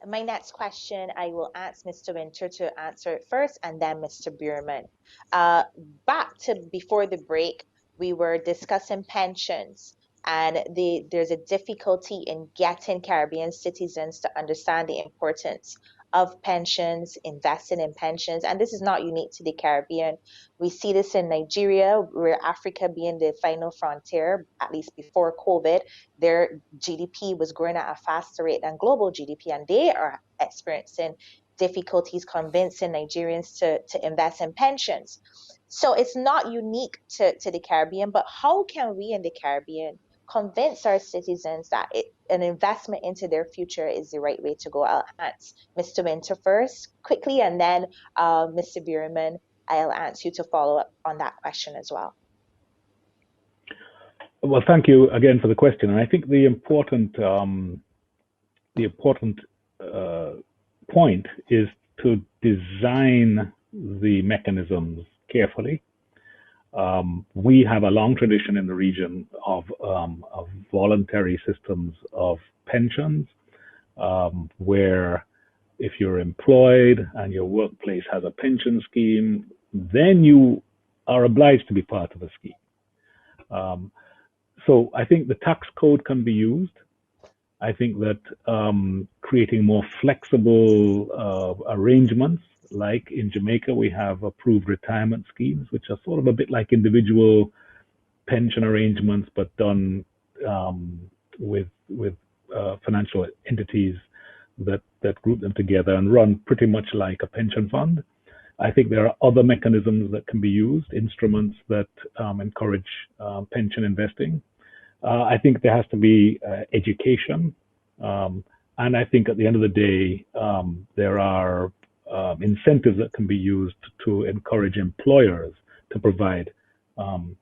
My next question, I will ask Mr. Wynter to answer it first, and then Mr. Beuermann. Back to before the break, we were discussing pensions, and there's a difficulty in getting Caribbean citizens to understand the importance of pensions, investing in pensions, and this is not unique to the Caribbean. We see this in Nigeria, where Africa being the final frontier, at least before COVID, their GDP was growing at a faster rate than global GDP, and they are experiencing difficulties convincing Nigerians to invest in pensions. So it's not unique to the Caribbean, but how can we in the Caribbean convince our citizens that an investment into their future is the right way to go? I'll ask Mr. Wynter first, quickly, and then Mr. Beuermann, I'll ask you to follow up on that question as well. Well, thank you again for the question. And I think the important point is to design the mechanisms carefully. We have a long tradition in the region of voluntary systems of pensions, where if you're employed and your workplace has a pension scheme, then you are obliged to be part of a scheme. So I think the tax code can be used. I think that creating more flexible arrangements, like in Jamaica, we have approved retirement schemes, which are sort of a bit like individual pension arrangements, but done with financial entities that group them together and run pretty much like a pension fund. I think there are other mechanisms that can be used, instruments that encourage pension investing. I think there has to be education. And I think at the end of the day, there are incentives that can be used to encourage employers to provide for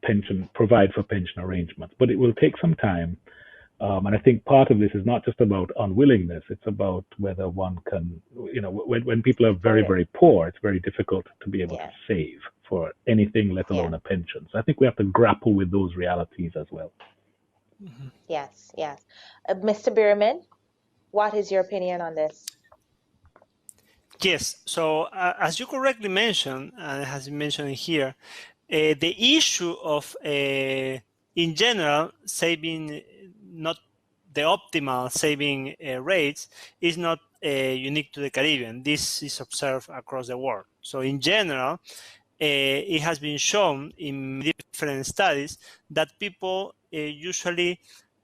pension arrangements. But it will take some time. And I think part of this is not just about unwillingness, it's about whether one can, when people are very, very poor, it's very difficult to be able to save for anything, let alone a pension. So I think we have to grapple with those realities as well. Mm-hmm. Yes. Mr. Beuermann, what is your opinion on this? Yes, so as you correctly mentioned, and it has been mentioned here, the issue of, in general, saving, not the optimal saving rates, is not unique to the Caribbean. This is observed across the world. So in general, it has been shown in different studies that people usually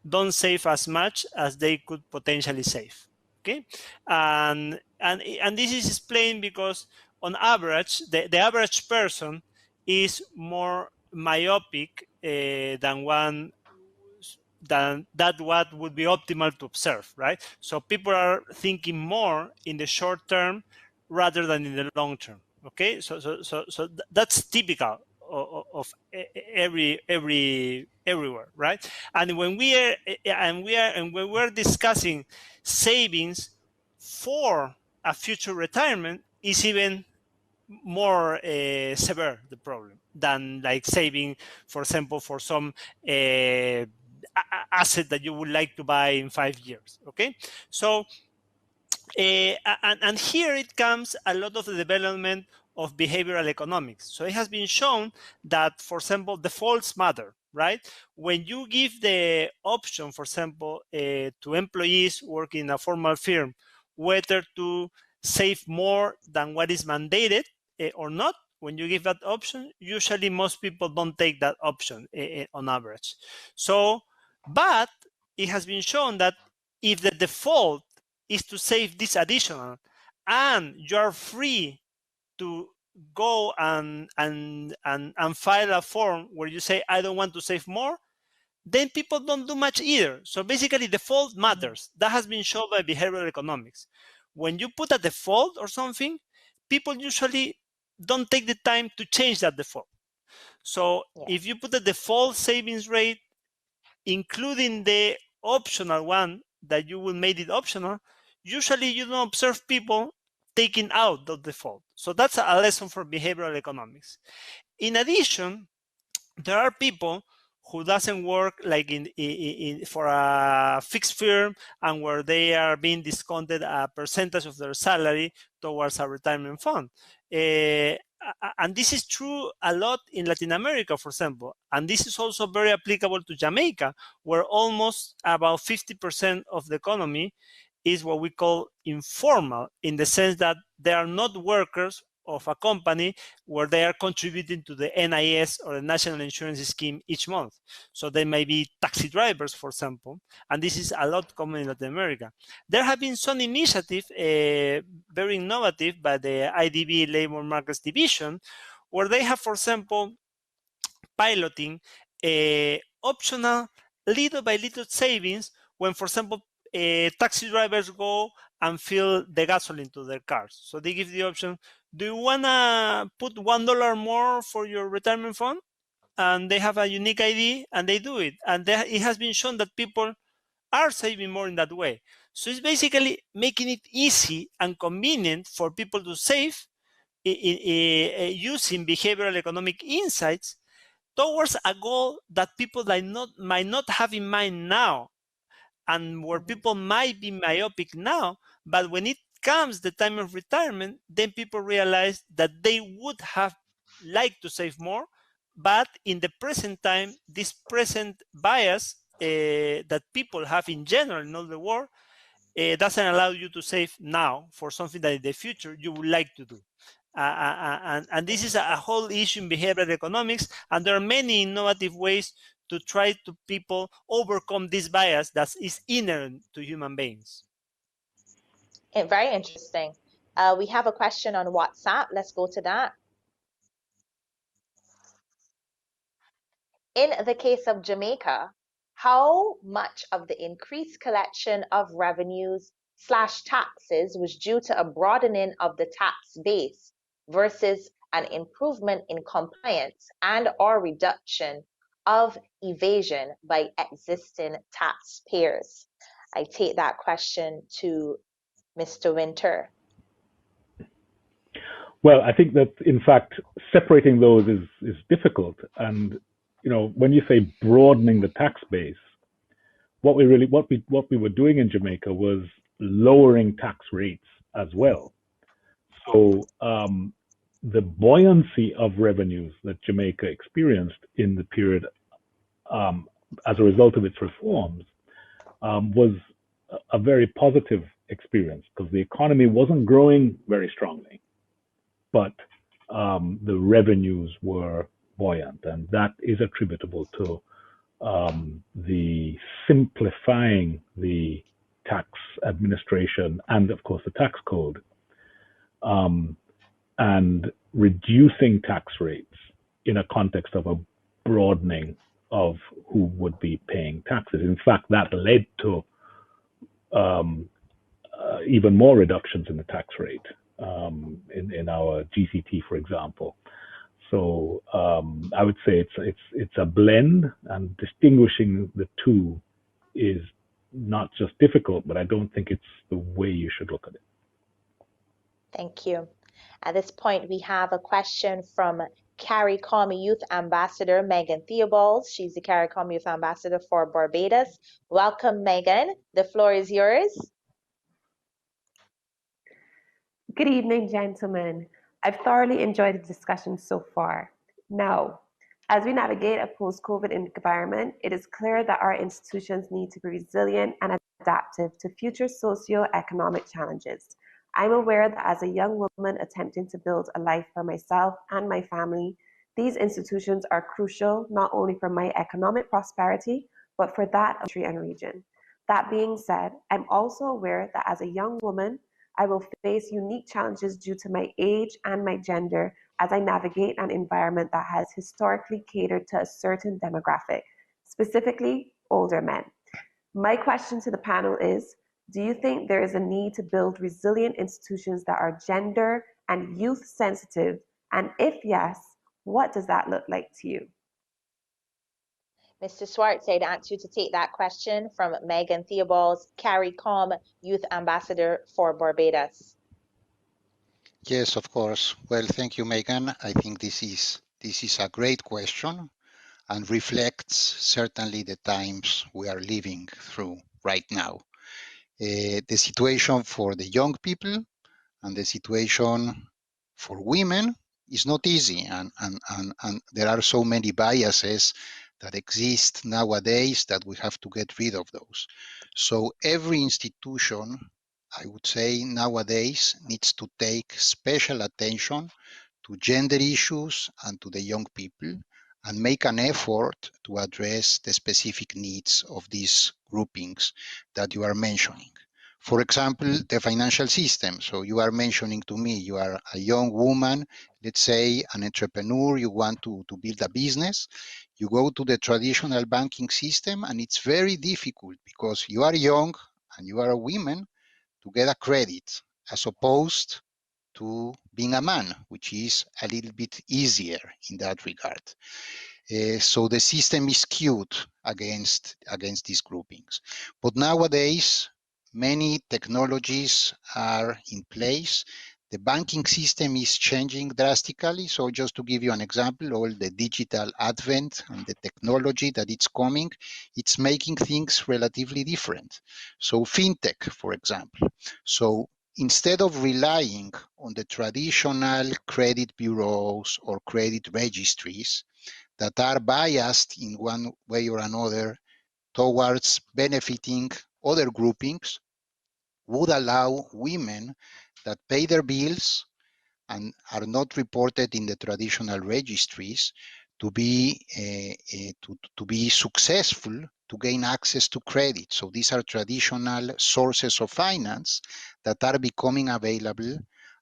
don't save as much as they could potentially save. Okay, and this is explained because on average, the average person is more myopic than what would be optimal to observe, right? So people are thinking more in the short term rather than in the long term. Okay, so that's typical of everywhere, right? And when we're discussing savings for a future retirement, is even more severe the problem than like saving, for example, for some asset that you would like to buy in 5 years. Okay, so and here it comes a lot of the development of behavioral economics. So it has been shown that, for example, defaults matter, right? When you give the option, for example, to employees working in a formal firm, whether to save more than what is mandated or not, when you give that option, usually most people don't take that option on average. So, but it has been shown that if the default is to save this additional, and you are free to go and file a form where you say, I don't want to save more, then people don't do much either. So basically, default matters. That has been shown by behavioral economics. When you put a default or something, people usually don't take the time to change that default. So if you put a default savings rate, including the optional one that you will make it optional, usually you don't observe people taking out the default. So that's a lesson for behavioral economics. In addition, there are people who doesn't work like for a fixed firm and where they are being discounted a percentage of their salary towards a retirement fund. And this is true a lot in Latin America, for example. And this is also very applicable to Jamaica, where almost about 50% of the economy is what we call informal, in the sense that they are not workers of a company where they are contributing to the NIS or the National Insurance Scheme each month. So they may be taxi drivers, for example, and this is a lot common in Latin America. There have been some initiatives, very innovative, by the IADB Labor Markets Division, where they have, for example, piloting optional little by little savings when, for example, taxi drivers go and fill the gasoline to their cars. So they give the option, do you want to put $1 more for your retirement fund? And they have a unique ID and they do it. And it has been shown that people are saving more in that way. So it's basically making it easy and convenient for people to save using behavioral economic insights towards a goal that people might not have in mind now, and where people might be myopic now, but when it comes the time of retirement, then people realize that they would have liked to save more, but in the present time, this present bias that people have in general in all the world doesn't allow you to save now for something that in the future you would like to do. And this is a whole issue in behavioral economics, and there are many innovative ways to try to people overcome this bias that is inherent to human beings. Very interesting. We have a question on WhatsApp. Let's go to that. In the case of Jamaica, how much of the increased collection of revenues / taxes was due to a broadening of the tax base versus an improvement in compliance and or reduction of evasion by existing taxpayers? I take that question to Mr. Wynter. Well, I think that in fact separating those is difficult, and when you say broadening the tax base, what we were doing in Jamaica was lowering tax rates as well. So the buoyancy of revenues that Jamaica experienced in the period as a result of its reforms was a very positive experience, because the economy wasn't growing very strongly, but the revenues were buoyant, and that is attributable to the simplifying the tax administration and, of course, the tax code, and reducing tax rates in a context of a broadening of who would be paying taxes. In fact, that led to even more reductions in the tax rate in our GCT, for example. So I would say it's a blend, and distinguishing the two is not just difficult, but I don't think it's the way you should look at it. Thank you. At this point, we have a question from CARICOM Youth Ambassador Megan Theobald. She's the CARICOM Youth Ambassador for Barbados. Welcome, Megan. The floor is yours. Good evening, gentlemen. I've thoroughly enjoyed the discussion so far. Now, as we navigate a post-COVID environment, it is clear that our institutions need to be resilient and adaptive to future socio-economic challenges. I'm aware that as a young woman attempting to build a life for myself and my family, these institutions are crucial not only for my economic prosperity, but for that of the country and region. That being said, I'm also aware that as a young woman, I will face unique challenges due to my age and my gender as I navigate an environment that has historically catered to a certain demographic, specifically older men. My question to the panel is, do you think there is a need to build resilient institutions that are gender and youth sensitive? And if yes, what does that look like to you? Mr. Schwartz, I'd ask you to take that question from Megan Theobald, CARICOM Youth Ambassador for Barbados. Yes, of course. Well, thank you, Megan. I think this is a great question and reflects certainly the times we are living through right now. The situation for the young people and the situation for women is not easy, and there are so many biases that exist nowadays that we have to get rid of those. So every institution, I would say, nowadays needs to take special attention to gender issues and to the young people, and make an effort to address the specific needs of these groupings that you are mentioning. For example, the financial system. So you are mentioning to me, you are a young woman, let's say an entrepreneur, you want to build a business. You go to the traditional banking system, and it's very difficult because you are young and you are a woman to get a credit, as opposed to being a man, which is a little bit easier in that regard. So the system is skewed against these groupings. But nowadays, many technologies are in place. The banking system is changing drastically. So just to give you an example, all the digital advent and the technology that it's coming, it's making things relatively different. So fintech, for example. So instead of relying on the traditional credit bureaus or credit registries that are biased in one way or another towards benefiting other groupings, would allow women that pay their bills and are not reported in the traditional registries to be successful, to gain access to credit. So these are traditional sources of finance that are becoming available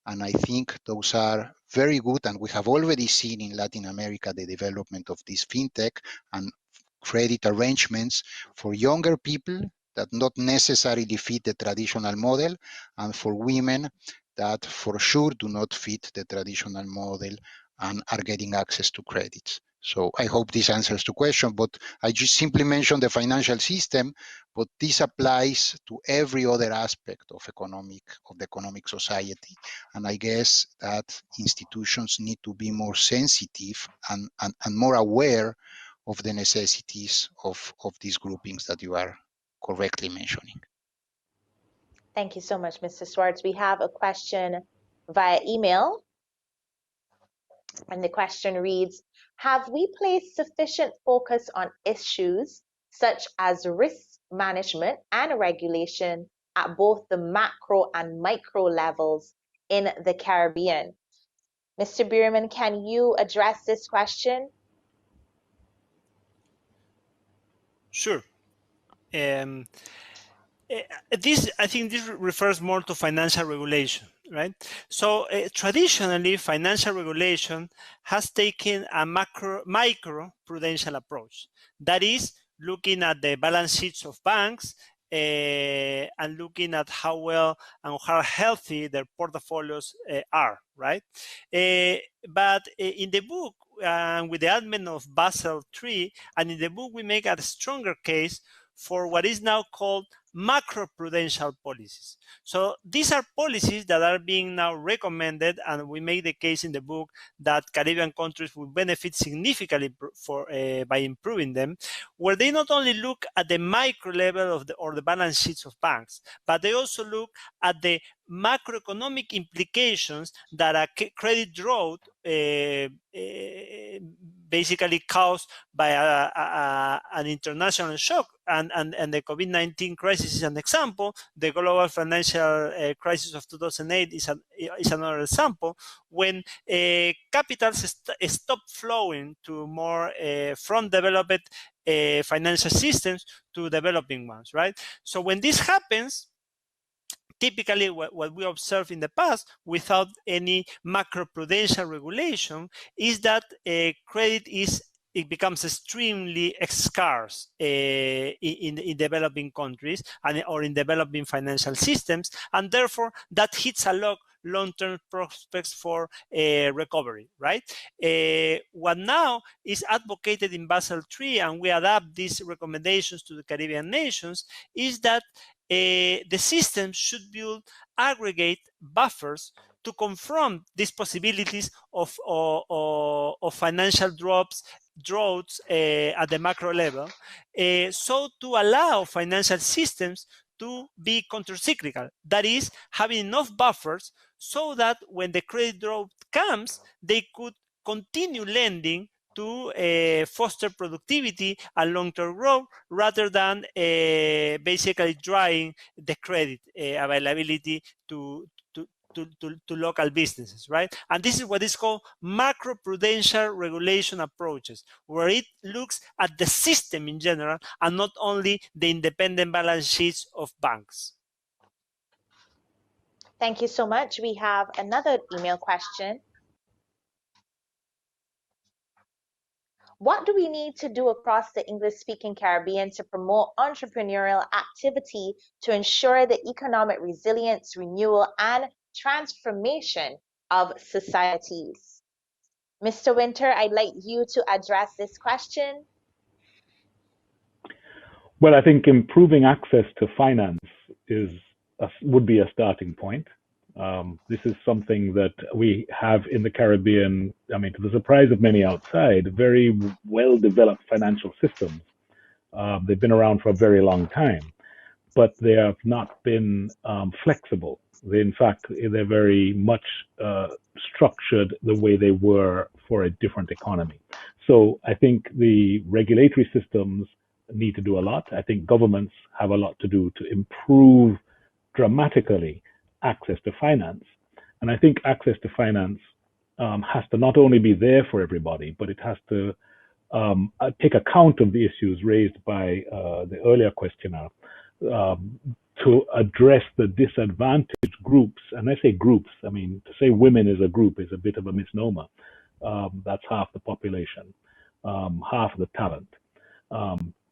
And I think those are very good. And we have already seen in Latin America the development of this fintech and credit arrangements for younger people that not necessarily fit the traditional model, and for women that for sure do not fit the traditional model and are getting access to credits. So I hope this answers the question, but I just simply mentioned the financial system, but this applies to every other aspect of the economic society. And I guess that institutions need to be more sensitive and more aware of the necessities of these groupings that you are correctly mentioning. Thank you so much, Mr. Schwartz. We have a question via email. And the question reads, have we placed sufficient focus on issues such as risk management and regulation at both the macro and micro levels in the Caribbean? Mr. Beuermann, can you address this question? Sure. I think this refers more to financial regulation, right? So traditionally, financial regulation has taken a micro prudential approach. That is, looking at the balance sheets of banks and looking at how well and how healthy their portfolios are, right? But in the book, with the advent of Basel III, and in the book, we make a stronger case for what is now called macroprudential policies. So these are policies that are being now recommended, and we make the case in the book that Caribbean countries will benefit significantly by improving them, where they not only look at the micro level or the balance sheets of banks, but they also look at the macroeconomic implications that a credit drought basically caused by an international shock, and the COVID-19 crisis is an example. The global financial crisis of 2008 is another example, when capitals stop flowing to more from developed financial systems to developing ones, right? So when this happens, typically what we observe in the past without any macroprudential regulation is that credit becomes extremely scarce in developing countries or in developing financial systems, and therefore that hits a lot long-term prospects for recovery, right? What now is advocated in Basel III, and we adapt these recommendations to the Caribbean nations, is that the system should build aggregate buffers to confront these possibilities of financial droughts at the macro level, so to allow financial systems to be countercyclical. That is, having enough buffers so that when the credit drought comes, they could continue lending to foster productivity and long-term growth, rather than basically drying the credit availability to local businesses, right? And this is what is called macroprudential regulation approaches, where it looks at the system in general and not only the independent balance sheets of banks. Thank you so much. We have another email question. What do we need to do across the English-speaking Caribbean to promote entrepreneurial activity to ensure the economic resilience, renewal, and transformation of societies? Mr. Wynter, I'd like you to address this question. Well, I think improving access to finance would be a starting point. This is something that we have in the Caribbean. I mean, to the surprise of many outside, very well-developed financial systems. They've been around for a very long time, but they have not been flexible. In fact, they're very much structured the way they were for a different economy. So I think the regulatory systems need to do a lot. I think governments have a lot to do to improve dramatically access to finance. And I think access to finance has to not only be there for everybody, but it has to take account of the issues raised by the earlier questioner, to address the disadvantaged groups. And I say groups, I mean, to say women is a group is a bit of a misnomer. That's half the population, half the talent.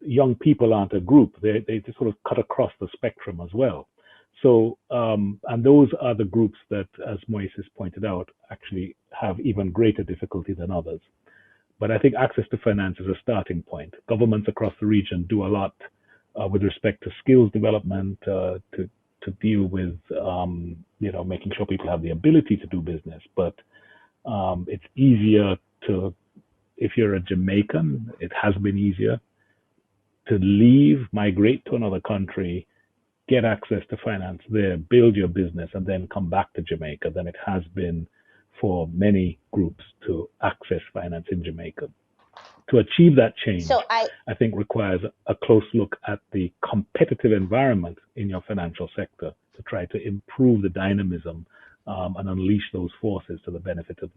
Young people aren't a group. They just sort of cut across the spectrum as well. So, and those are the groups that, as Moises pointed out, actually have even greater difficulty than others. But I think access to finance is a starting point. Governments across the region do a lot with respect to skills development, to deal with, making sure people have the ability to do business. But it's easier to, if you're a Jamaican, it has been easier to leave, migrate to another country, get access to finance there, build your business, and then come back to Jamaica than it has been for many groups to access finance in Jamaica. To achieve that change, I think requires a close look at the competitive environment in your financial sector to try to improve the dynamism and unleash those forces to the benefit of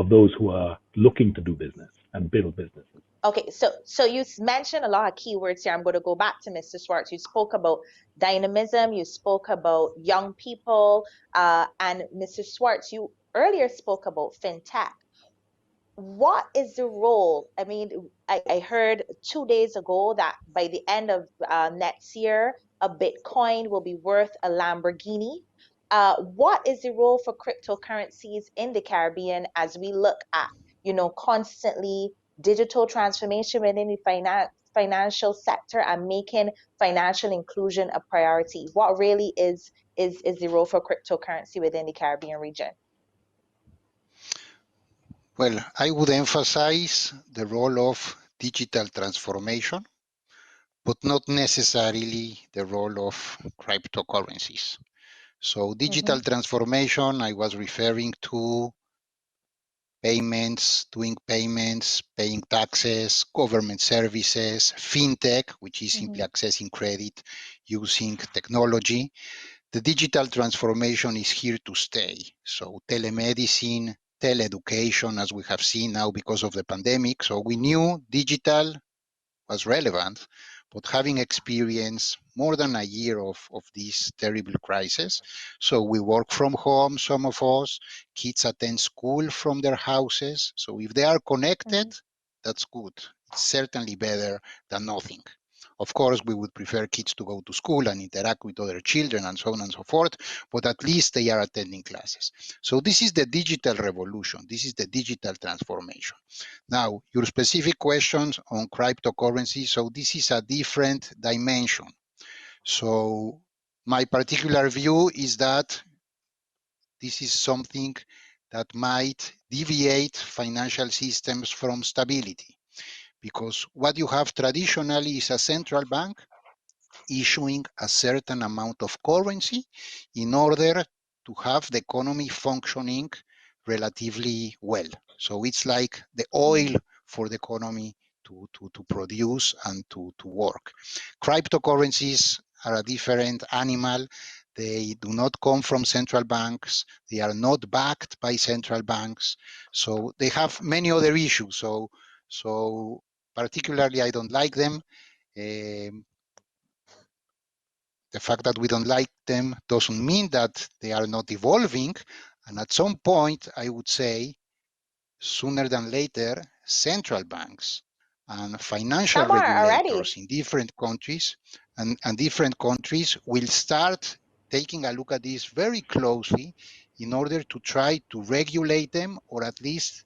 those who are looking to do business and build businesses. Okay, so you mentioned a lot of keywords here. I'm going to go back to Mr. Schwartz. You spoke about dynamism, you spoke about young people, and Mr. Schwartz, you earlier spoke about fintech. What is the role? I mean, I heard 2 days ago that by the end of next year, a Bitcoin will be worth a Lamborghini. What is the role for cryptocurrencies in the Caribbean as we look at, constantly digital transformation within the financial sector and making financial inclusion a priority? What really is the role for cryptocurrency within the Caribbean region? Well, I would emphasize the role of digital transformation, but not necessarily the role of cryptocurrencies. So digital transformation, I was referring to payments, doing payments, paying taxes, government services, fintech, which is simply accessing credit using technology. The digital transformation is here to stay. So telemedicine, teleeducation, as we have seen now because of the pandemic. So we knew digital was relevant, but having experienced more than a year of this terrible crisis, so we work from home, some of us, kids attend school from their houses. So if they are connected, that's good. It's certainly better than nothing. Of course, we would prefer kids to go to school and interact with other children and so on and so forth, but at least they are attending classes. So this is the digital revolution. This is the digital transformation. Now, your specific questions on cryptocurrency. So this is a different dimension. So my particular view is that this is something that might deviate financial systems from stability. Because what you have traditionally is a central bank issuing a certain amount of currency in order to have the economy functioning relatively well. So it's like the oil for the economy to produce and to work. Cryptocurrencies are a different animal. They do not come from central banks. They are not backed by central banks. So they have many other issues. So particularly, I don't like them. The fact that we don't like them doesn't mean that they are not evolving. And at some point, I would say, sooner than later, central banks and financial regulators in different countries and different countries will start taking a look at this very closely in order to try to regulate them, or at least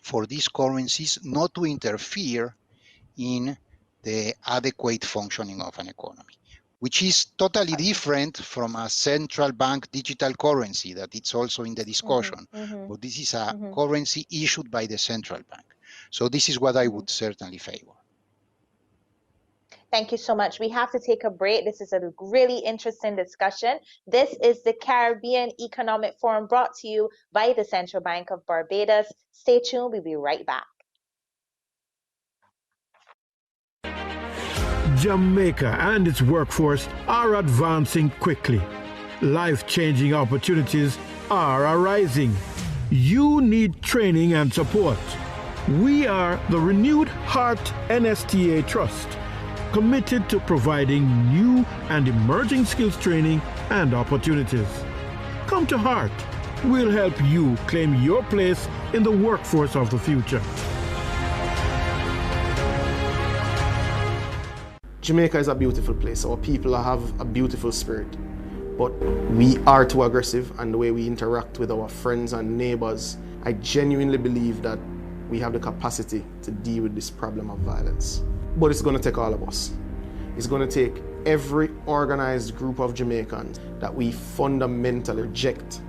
for these currencies not to interfere in the adequate functioning of an economy, which is totally different from a central bank digital currency that it's also in the discussion. But this is a currency issued by the central bank. So this is what I would certainly favor. Thank you so much. We have to take a break. This is a really interesting discussion. This is the Caribbean Economic Forum brought to you by the Central Bank of Barbados. Stay tuned. We'll be right back. Jamaica and its workforce are advancing quickly. Life-changing opportunities are arising. You need training and support. We are the Renewed Heart NSTA Trust, committed to providing new and emerging skills training and opportunities. Come to Heart. We'll help you claim your place in the workforce of the future. Jamaica is a beautiful place. Our people have a beautiful spirit. But we are too aggressive, and the way we interact with our friends and neighbors, I genuinely believe that we have the capacity to deal with this problem of violence. But it's going to take all of us. It's going to take every organized group of Jamaicans that we fundamentally reject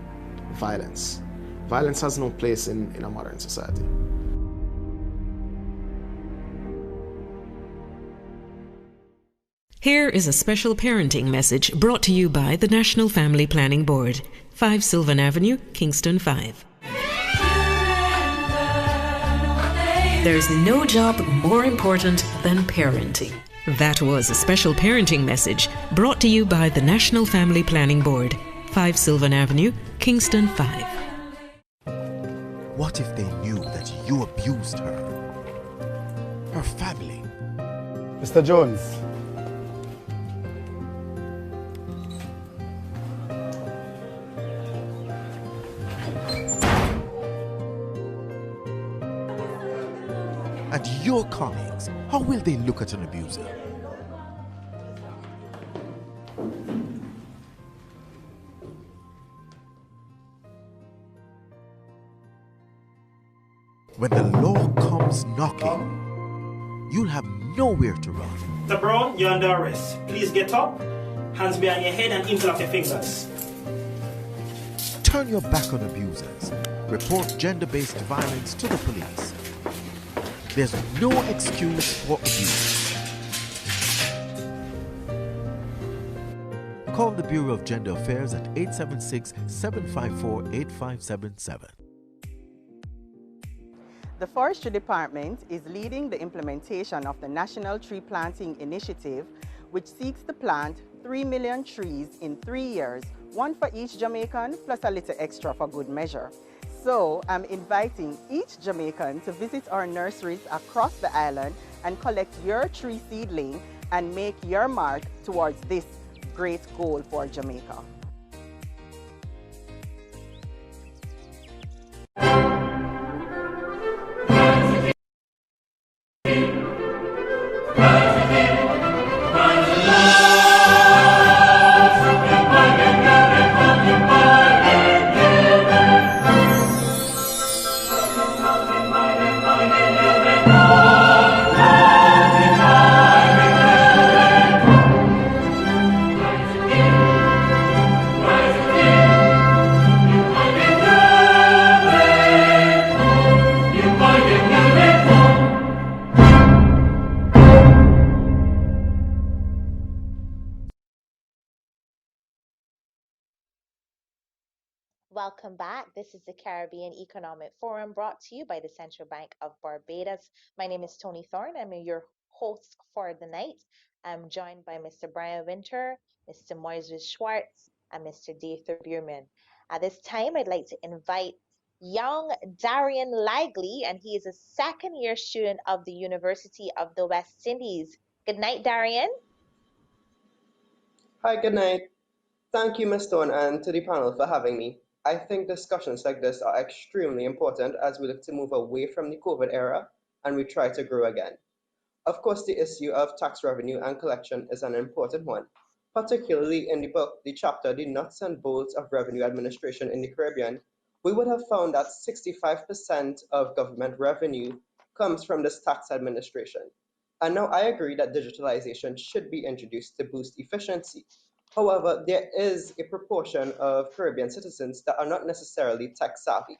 violence. Violence has no place in a modern society. Here is a special parenting message brought to you by the National Family Planning Board, 5 Sylvan Avenue, Kingston 5. There's no job more important than parenting. That was a special parenting message brought to you by the National Family Planning Board, 5 Sylvan Avenue, Kingston 5. What if they knew that you abused her? Her family? Mr. Jones. And your colleagues, how will they look at an abuser? When the law comes knocking, you'll have nowhere to run. Mr. Brown, you're under arrest. Please get up, hands behind your head and interlock your fingers. Turn your back on abusers. Report gender-based violence to the police. There's no excuse for abuse. Call the Bureau of Gender Affairs at 876-754-8577. The Forestry Department is leading the implementation of the National Tree Planting Initiative, which seeks to plant 3 million trees in 3 years, one for each Jamaican plus a little extra for good measure. So I'm inviting each Jamaican to visit our nurseries across the island and collect your tree seedling and make your mark towards this great goal for Jamaica. Welcome back. This is the Caribbean Economic Forum brought to you by the Central Bank of Barbados. My name is Tony Thorne. I'm your host for the night. I'm joined by Mr. Brian Wynter, Mr. Moises Schwartz, and Mr. Diether Beuermann. At this time, I'd like to invite young Darian Ligley, and he is a second-year student of the University of the West Indies. Good night, Darian. Hi, good night. Thank you, Ms. Stone, and to the panel for having me. I think discussions like this are extremely important as we look to move away from the COVID era and we try to grow again. Of course, the issue of tax revenue and collection is an important one, particularly in the book, the chapter, The Nuts and Bolts of Revenue Administration in the Caribbean. We would have found that 65% of government revenue comes from this tax administration. And now I agree that digitalization should be introduced to boost efficiency. However, there is a proportion of Caribbean citizens that are not necessarily tech savvy.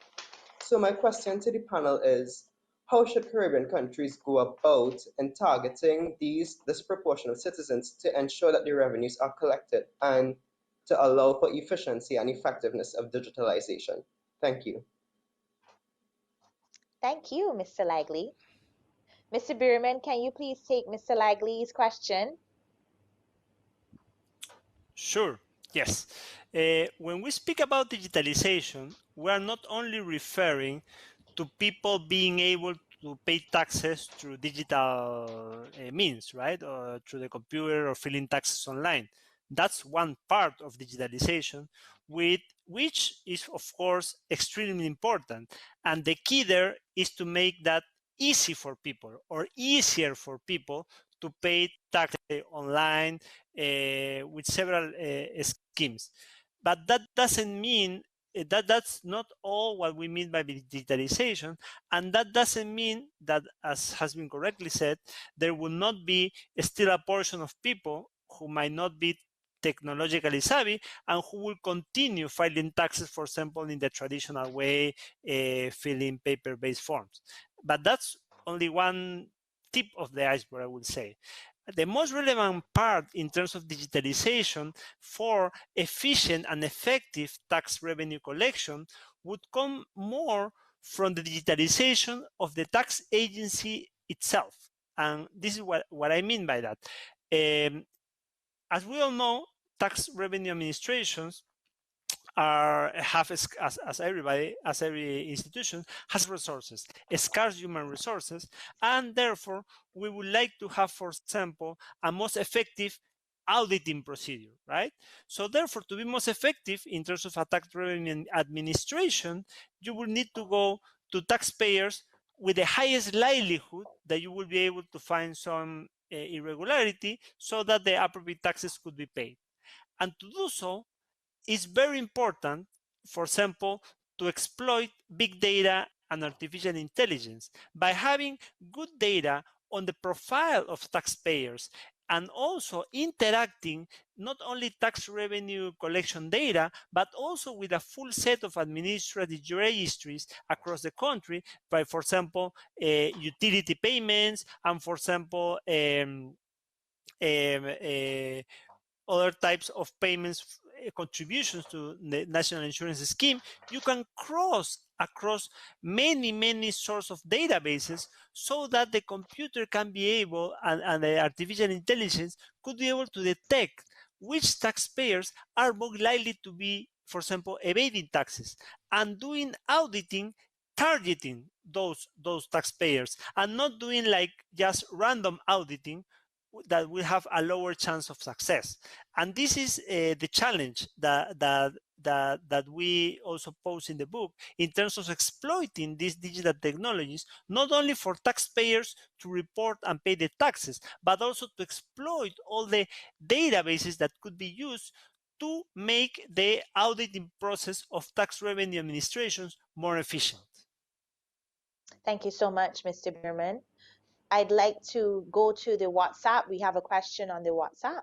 So my question to the panel is, how should Caribbean countries go about in targeting this proportion of citizens to ensure that the revenues are collected and to allow for efficiency and effectiveness of digitalization? Thank you. Thank you, Mr. Ligley. Mr. Beuermann, can you please take Mr. Ligley's question? Sure, yes. When we speak about digitalization, we are not only referring to people being able to pay taxes through digital means, right? Or through the computer or filing taxes online. That's one part of digitalization, which is, of course, extremely important. And the key there is to make that easy for people, or easier for people, to pay taxes online with several schemes. But that doesn't mean that's not all what we mean by digitalization, and that doesn't mean that, as has been correctly said, there will not be still a portion of people who might not be technologically savvy and who will continue filing taxes, for example, in the traditional way, filling paper-based forms. But that's only one tip of the iceberg, I would say. The most relevant part in terms of digitalization for efficient and effective tax revenue collection would come more from the digitalization of the tax agency itself. And this is what I mean by that. As we all know, tax revenue administrations have, as every institution has resources, scarce human resources, and therefore we would like to have, for example, a most effective auditing procedure, right? So therefore, to be most effective in terms of a tax revenue administration, you will need to go to taxpayers with the highest likelihood that you will be able to find some irregularity so that the appropriate taxes could be paid. And to do so, it's very important, for example, to exploit big data and artificial intelligence by having good data on the profile of taxpayers and also interacting not only tax revenue collection data, but also with a full set of administrative registries across the country by, for example, utility payments and, for example, other types of payments, contributions to the national insurance scheme. You can cross across many sources of databases so that the computer can be able, and the artificial intelligence could be able to detect which taxpayers are more likely to be, for example, evading taxes, and doing auditing, targeting those taxpayers, and not doing like just random auditing that will have a lower chance of success. And this is the challenge that we also pose in the book in terms of exploiting these digital technologies, not only for taxpayers to report and pay the taxes, but also to exploit all the databases that could be used to make the auditing process of tax revenue administrations more efficient. Thank you so much, Mr. Beuermann. I'd like to go to the WhatsApp. We have a question on the WhatsApp.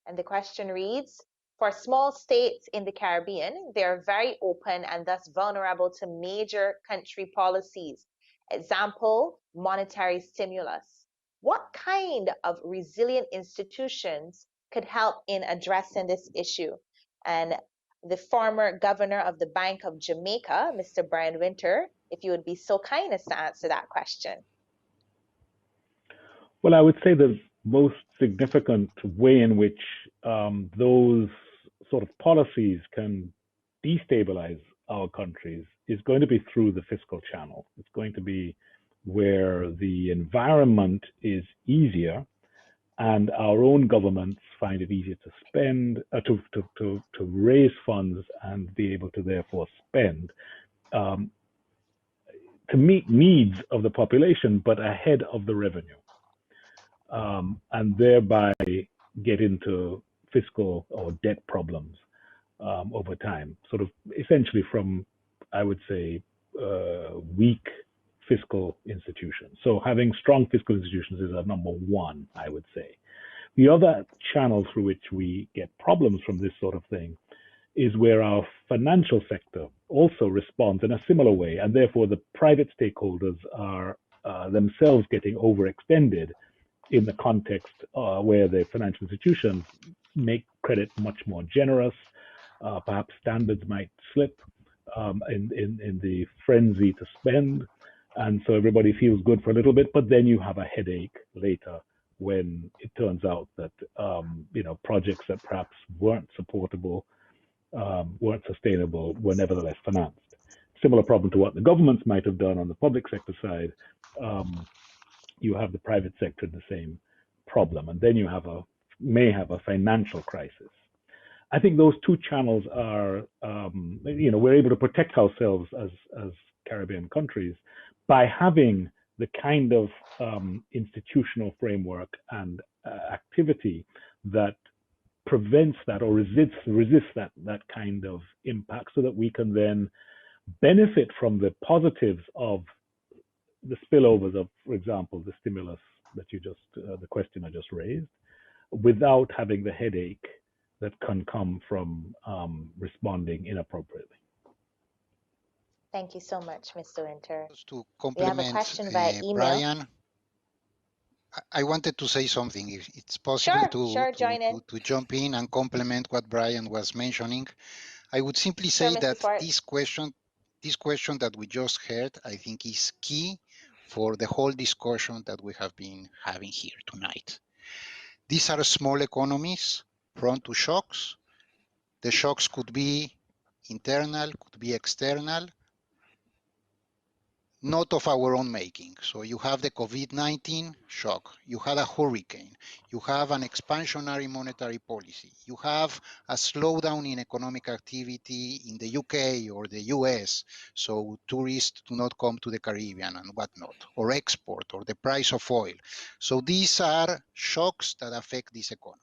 And the question reads, for small states in the Caribbean, they are very open and thus vulnerable to major country policies. Example, monetary stimulus. What kind of resilient institutions could help in addressing this issue? And the former governor of the Bank of Jamaica, Mr. Brian Wynter, if you would be so kind as to answer that question. Well, I would say the most significant way in which those sort of policies can destabilize our countries is going to be through the fiscal channel. It's going to be where the environment is easier and our own governments find it easier to spend, to raise funds and be able to therefore spend to meet needs of the population, but ahead of the revenue. And thereby get into fiscal or debt problems over time, sort of essentially from, I would say, weak fiscal institutions. So having strong fiscal institutions is a number one, I would say. The other channel through which we get problems from this sort of thing is where our financial sector also responds in a similar way, and therefore the private stakeholders are themselves getting overextended in the context where the financial institutions make credit much more generous. Perhaps standards might slip in the frenzy to spend. And so everybody feels good for a little bit, but then you have a headache later when it turns out that projects that perhaps weren't supportable, weren't sustainable, were nevertheless financed. similar problem to what the governments might have done on the public sector side, you have the private sector the same problem, and then you may have a financial crisis. I think those two channels are, we're able to protect ourselves as Caribbean countries by having the kind of institutional framework and activity that prevents that or resists that kind of impact, so that we can then benefit from the positives of the spillovers of, for example, the stimulus that the question I just raised, without having the headache that can come from responding inappropriately. Thank you so much, Mr. Wynter. To We have a complement question via email. Brian, I wanted to say something. If it's possible to jump in and complement what Brian was mentioning, I would simply say that this question that we just heard, I think, is key for the whole discussion that we have been having here tonight. These are small economies prone to shocks. The shocks could be internal, could be external, not of our own making. So you have the COVID-19 shock, you had a hurricane, you have an expansionary monetary policy, you have a slowdown in economic activity in the UK or the US, so tourists do not come to the Caribbean and whatnot, or export, or the price of oil. So these are shocks that affect these economies.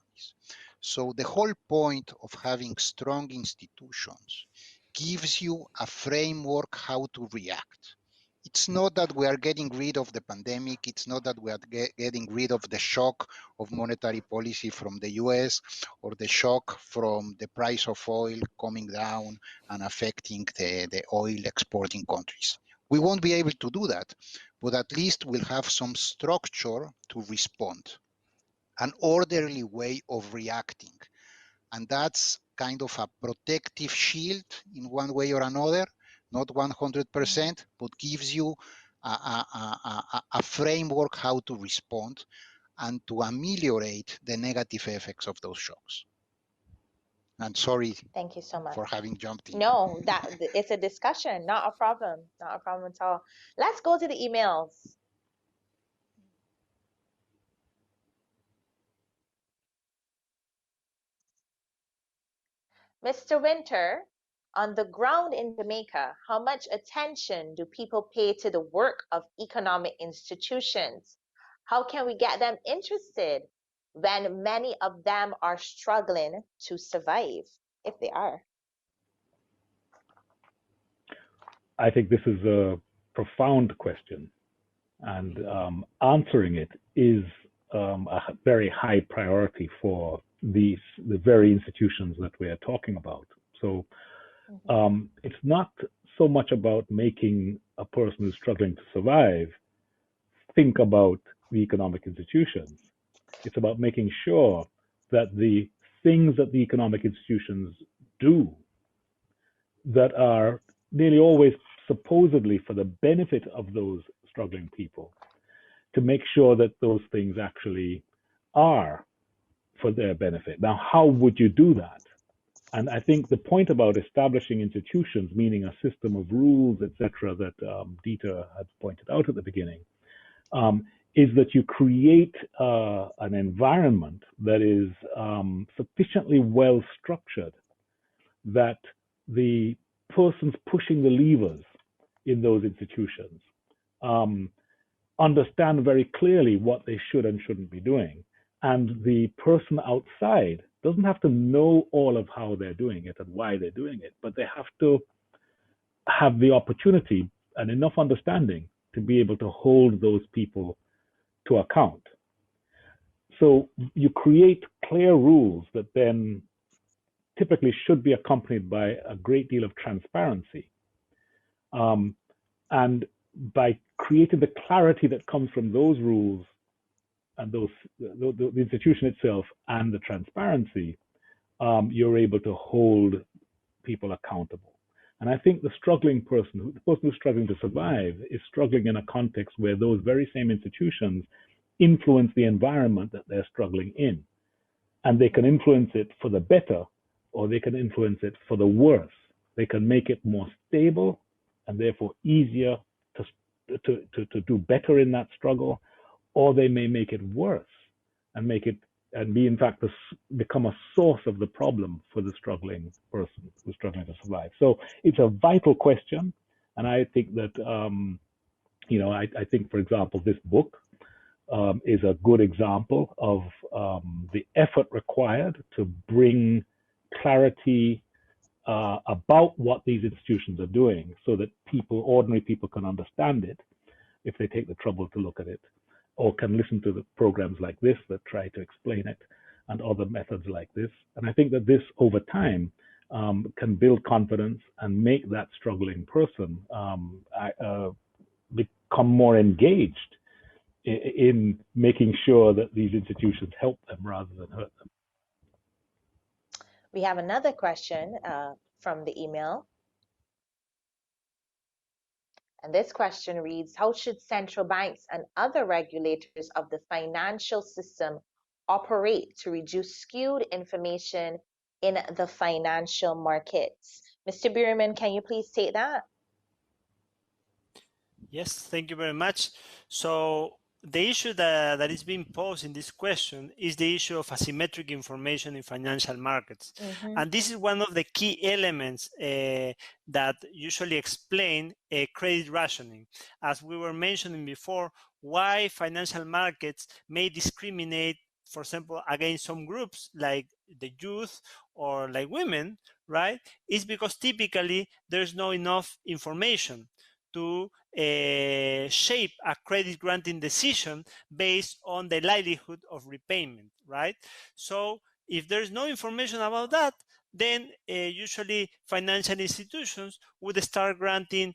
So the whole point of having strong institutions gives you a framework how to react. It's not that we are getting rid of the pandemic. It's not that we are getting rid of the shock of monetary policy from the US or the shock from the price of oil coming down and affecting the oil exporting countries. We won't be able to do that, but at least we'll have some structure to respond, an orderly way of reacting. And that's kind of a protective shield in one way or another, not 100%, but gives you a framework how to respond and to ameliorate the negative effects of those shocks. I'm sorry. Thank you so much for having jumped in. No, it's a discussion, not a problem at all. Let's go to the emails. Mr. Wynter, on the ground in Jamaica, how much attention do people pay to the work of economic institutions? How can we get them interested when many of them are struggling to survive, if they are? I think this is a profound question, and answering it is a very high priority for the very institutions that we are talking about. So it's not so much about making a person who's struggling to survive think about the economic institutions. It's about making sure that the things that the economic institutions do that are nearly always supposedly for the benefit of those struggling people, to make sure that those things actually are for their benefit. Now, how would you do that? And I think the point about establishing institutions, meaning a system of rules, etc., that Diether had pointed out at the beginning, is that you create an environment that is sufficiently well structured that the persons pushing the levers in those institutions understand very clearly what they should and shouldn't be doing. And the person outside doesn't have to know all of how they're doing it and why they're doing it, but they have to have the opportunity and enough understanding to be able to hold those people to account. So you create clear rules that then typically should be accompanied by a great deal of transparency. And by creating the clarity that comes from those rules and the institution itself and the transparency, you're able to hold people accountable. And I think the struggling person, the person who's struggling to survive, is struggling in a context where those very same institutions influence the environment that they're struggling in. And they can influence it for the better, or they can influence it for the worse. They can make it more stable, and therefore easier to do better in that struggle, or they may make it worse and be in fact become a source of the problem for the struggling person who's struggling to survive. So it's a vital question, and I think that I think, for example, this book is a good example of the effort required to bring clarity about what these institutions are doing, so that ordinary people can understand it if they take the trouble to look at it, or can listen to the programs like this that try to explain it, and other methods like this. And I think that this, over time, can build confidence and make that struggling person become more engaged in making sure that these institutions help them rather than hurt them. We have another question from the email. And this question reads, how should central banks and other regulators of the financial system operate to reduce skewed information in the financial markets? Mr. Beuermann, can you please take that? Yes, thank you very much. So the issue that is being posed in this question is the issue of asymmetric information in financial markets. And this is one of the key elements that usually explain credit rationing. As we were mentioning before, why financial markets may discriminate, for example, against some groups like the youth or like women, right? Is because typically there's not enough information to shape a credit granting decision based on the likelihood of repayment, right? So if there's no information about that, then usually financial institutions would start granting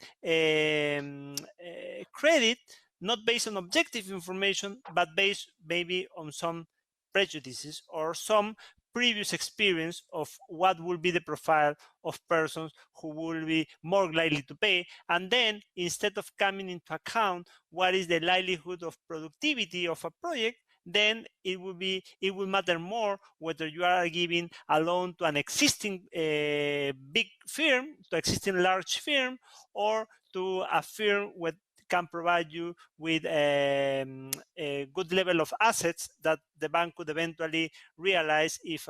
credit not based on objective information, but based maybe on some prejudices or some previous experience of what will be the profile of persons who will be more likely to pay. And then instead of coming into account what is the likelihood of productivity of a project, then it will matter more whether you are giving a loan to an existing big firm, to existing large firm, or to a firm with can provide you with a good level of assets that the bank could eventually realize if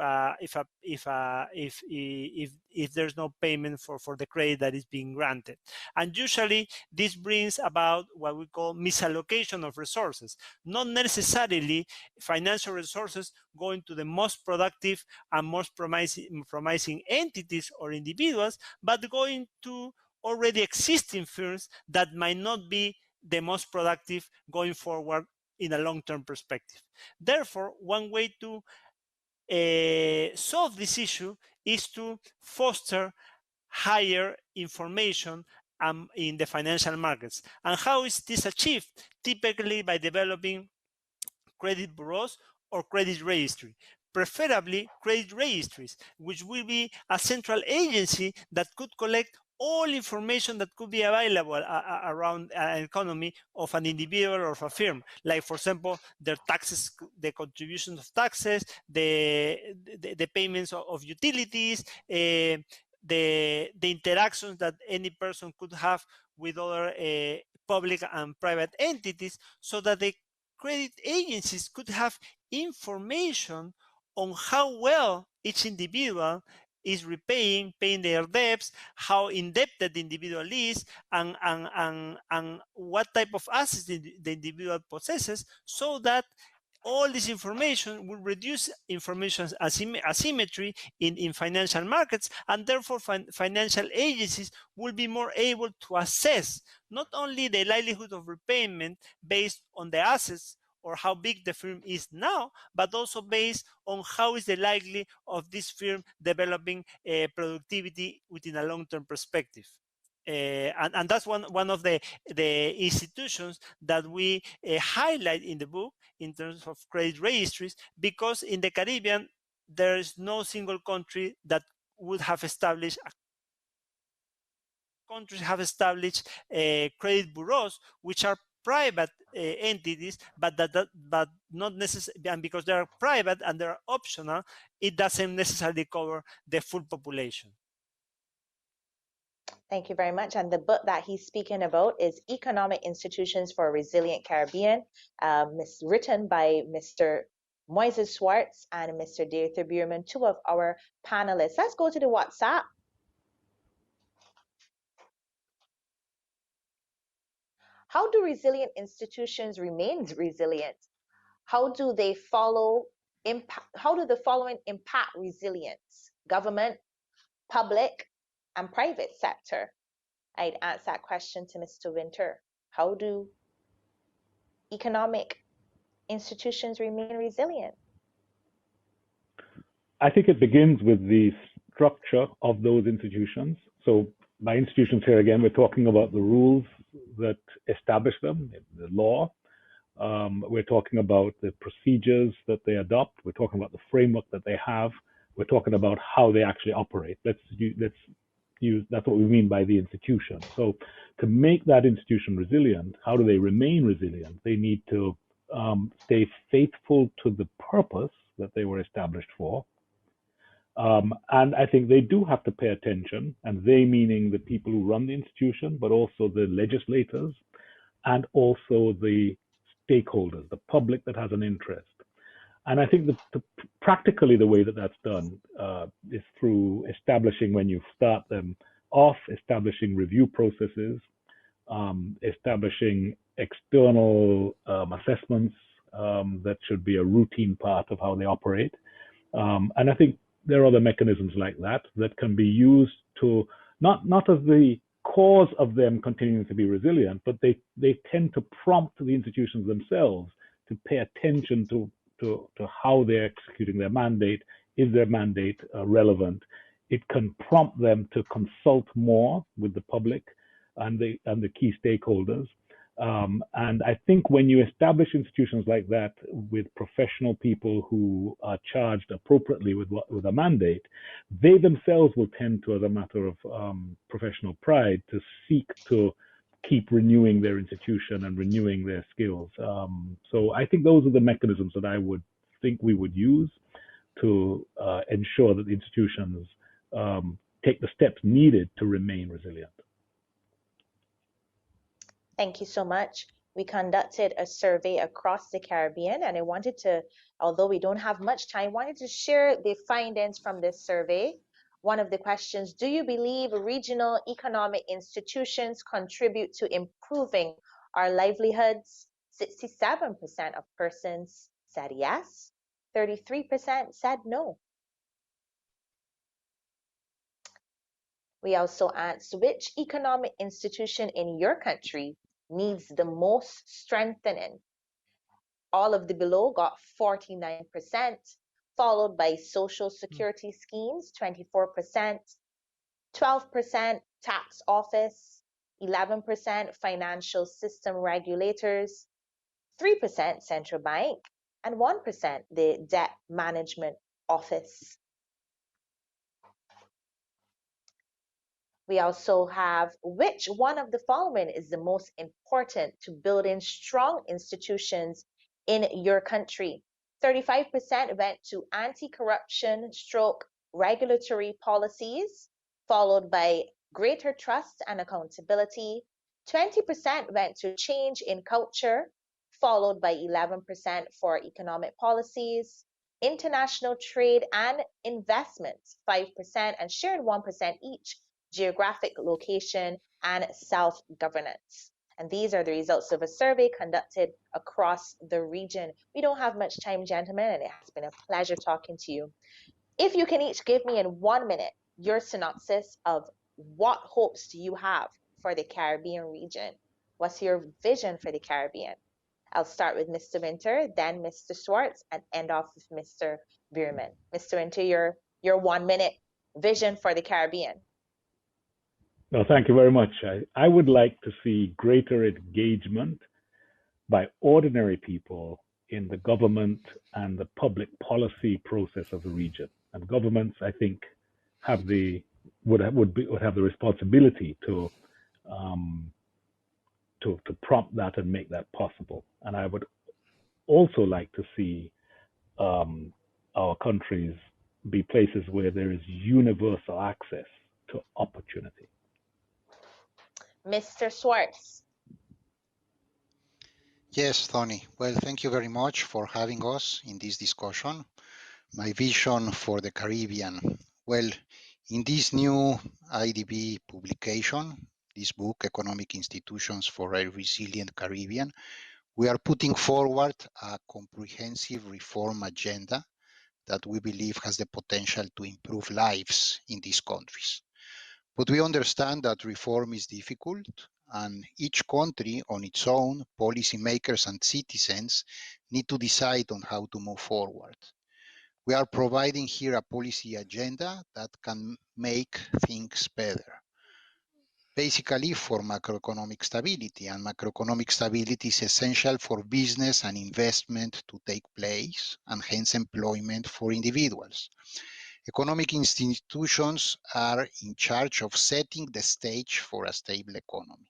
there's no payment for the credit that is being granted. And usually this brings about what we call misallocation of resources, not necessarily financial resources going to the most productive and most promising entities or individuals, but going to already existing firms that might not be the most productive going forward in a long-term perspective. Therefore, one way to solve this issue is to foster higher information in the financial markets. And how is this achieved? Typically by developing credit bureaus or credit registry. Preferably credit registries, which will be a central agency that could collect all information that could be available around an economy of an individual or of a firm, like, for example, their taxes, the contributions of taxes, the payments of utilities, the interactions that any person could have with other public and private entities, so that the credit agencies could have information on how well each individual is paying their debts, how indebted the individual is, and what type of assets the individual possesses, so that all this information will reduce information asymmetry in financial markets, and therefore financial agencies will be more able to assess not only the likelihood of repayment based on the assets or how big the firm is now, but also based on how is the likely of this firm developing productivity within a long-term perspective. And that's one of the institutions that we highlight in the book in terms of credit registries, because in the Caribbean, there is no single country that would have established credit bureaus, which are private entities, but not necessarily, and because they are private and they are optional, it doesn't necessarily cover the full population. Thank you very much. And the book that he's speaking about is Economic Institutions for a Resilient Caribbean, written by Mr. Moises Schwartz and Mr. Diether Beuermann, two of our panelists. Let's go to the WhatsApp. How do resilient institutions remain resilient? How do the following impact resilience? Government, public, and private sector. I'd ask that question to Mr. Wynter. How do economic institutions remain resilient? I think it begins with the structure of those institutions. So by institutions here again, we're talking about the rules that establish them, the law. We're talking about the procedures that they adopt. We're talking about the framework that they have. We're talking about how they actually operate. Let's use that's what we mean by the institution. So to make that institution resilient, how do they remain resilient? They need to stay faithful to the purpose that they were established for. And I think they do have to pay attention, and they meaning the people who run the institution, but also the legislators and also the stakeholders, the public that has an interest. And I think practically the way that that's done is through establishing, when you start them off, establishing review processes, establishing external assessments that should be a routine part of how they operate. And I think there are other mechanisms like that that can be used to, not as the cause of them continuing to be resilient, but they tend to prompt the institutions themselves to pay attention to how they're executing their mandate. Is their mandate relevant? It can prompt them to consult more with the public and the key stakeholders. And I think when you establish institutions like that with professional people who are charged appropriately with a mandate, they themselves will tend to, as a matter of professional pride, to seek to keep renewing their institution and renewing their skills. So I think those are the mechanisms that I would think we would use to ensure that the institutions take the steps needed to remain resilient. Thank you so much. We conducted a survey across the Caribbean, and I wanted to, although we don't have much time, wanted to share the findings from this survey. One of the questions, do you believe regional economic institutions contribute to improving our livelihoods? 67% of persons said yes, 33% said no. We also asked, which economic institution in your country needs the most strengthening? All of the below got 49%, followed by social security schemes, 24%, 12% tax office, 11% financial system regulators, 3% central bank, and 1% the debt management office. We also have, which one of the following is the most important to building strong institutions in your country? 35% went to anti-corruption stroke regulatory policies, followed by greater trust and accountability. 20% went to change in culture, followed by 11% for economic policies, international trade and investments, 5%, and shared 1% each, geographic location, and self-governance. And these are the results of a survey conducted across the region. We don't have much time, gentlemen, and it has been a pleasure talking to you. If you can each give me in 1 minute your synopsis of what hopes do you have for the Caribbean region? What's your vision for the Caribbean? I'll start with Mr. Wynter, then Mr. Schwartz, and end off with Mr. Beuermann. Mr. Wynter, your 1 minute vision for the Caribbean. No, thank you very much. I would like to see greater engagement by ordinary people in the government and the public policy process of the region. And governments, I think, would have the responsibility to prompt that and make that possible. And I would also like to see our countries be places where there is universal access to opportunity. Mr. Schwartz. Yes, Tony. Well, thank you very much for having us in this discussion. My vision for the Caribbean. Well, in this new IADB publication, this book, Economic Institutions for a Resilient Caribbean, we are putting forward a comprehensive reform agenda that we believe has the potential to improve lives in these countries. But we understand that reform is difficult, and each country on its own, policymakers and citizens need to decide on how to move forward. We are providing here a policy agenda that can make things better. Basically for macroeconomic stability, and macroeconomic stability is essential for business and investment to take place, and hence employment for individuals. Economic institutions are in charge of setting the stage for a stable economy.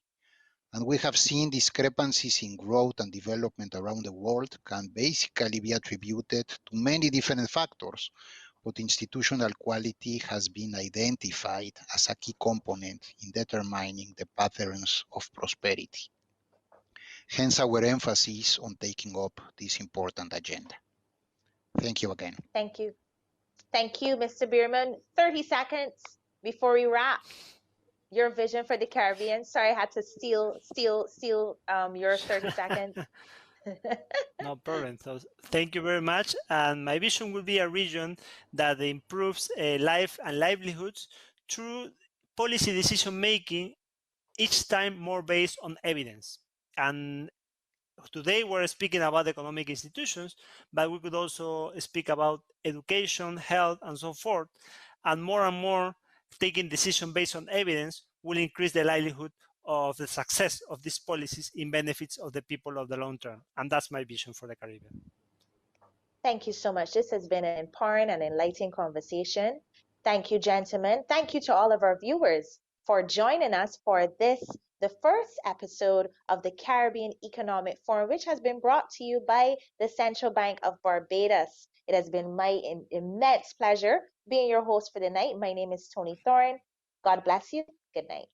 And we have seen discrepancies in growth and development around the world can basically be attributed to many different factors, but institutional quality has been identified as a key component in determining the patterns of prosperity. Hence our emphasis on taking up this important agenda. Thank you again. Thank you. Thank you, Mr. Beuermann. 30 seconds before we wrap. Your vision for the Caribbean. Sorry, I had to steal your 30 seconds. No problem. So thank you very much. And my vision will be a region that improves life and livelihoods through policy decision making, each time more based on evidence. And today we're speaking about economic institutions, but we could also speak about education, health, and so forth. And more taking decision based on evidence will increase the likelihood of the success of these policies in benefits of the people of the long term. And that's my vision for the Caribbean. Thank you so much. This has been an empowering and enlightening conversation. Thank you, gentlemen. Thank you to all of our viewers for joining us for this, the first episode of the Caribbean Economic Forum, which has been brought to you by the Central Bank of Barbados. It has been my immense pleasure being your host for the night. My name is Tony Thorne. God bless you. Good night.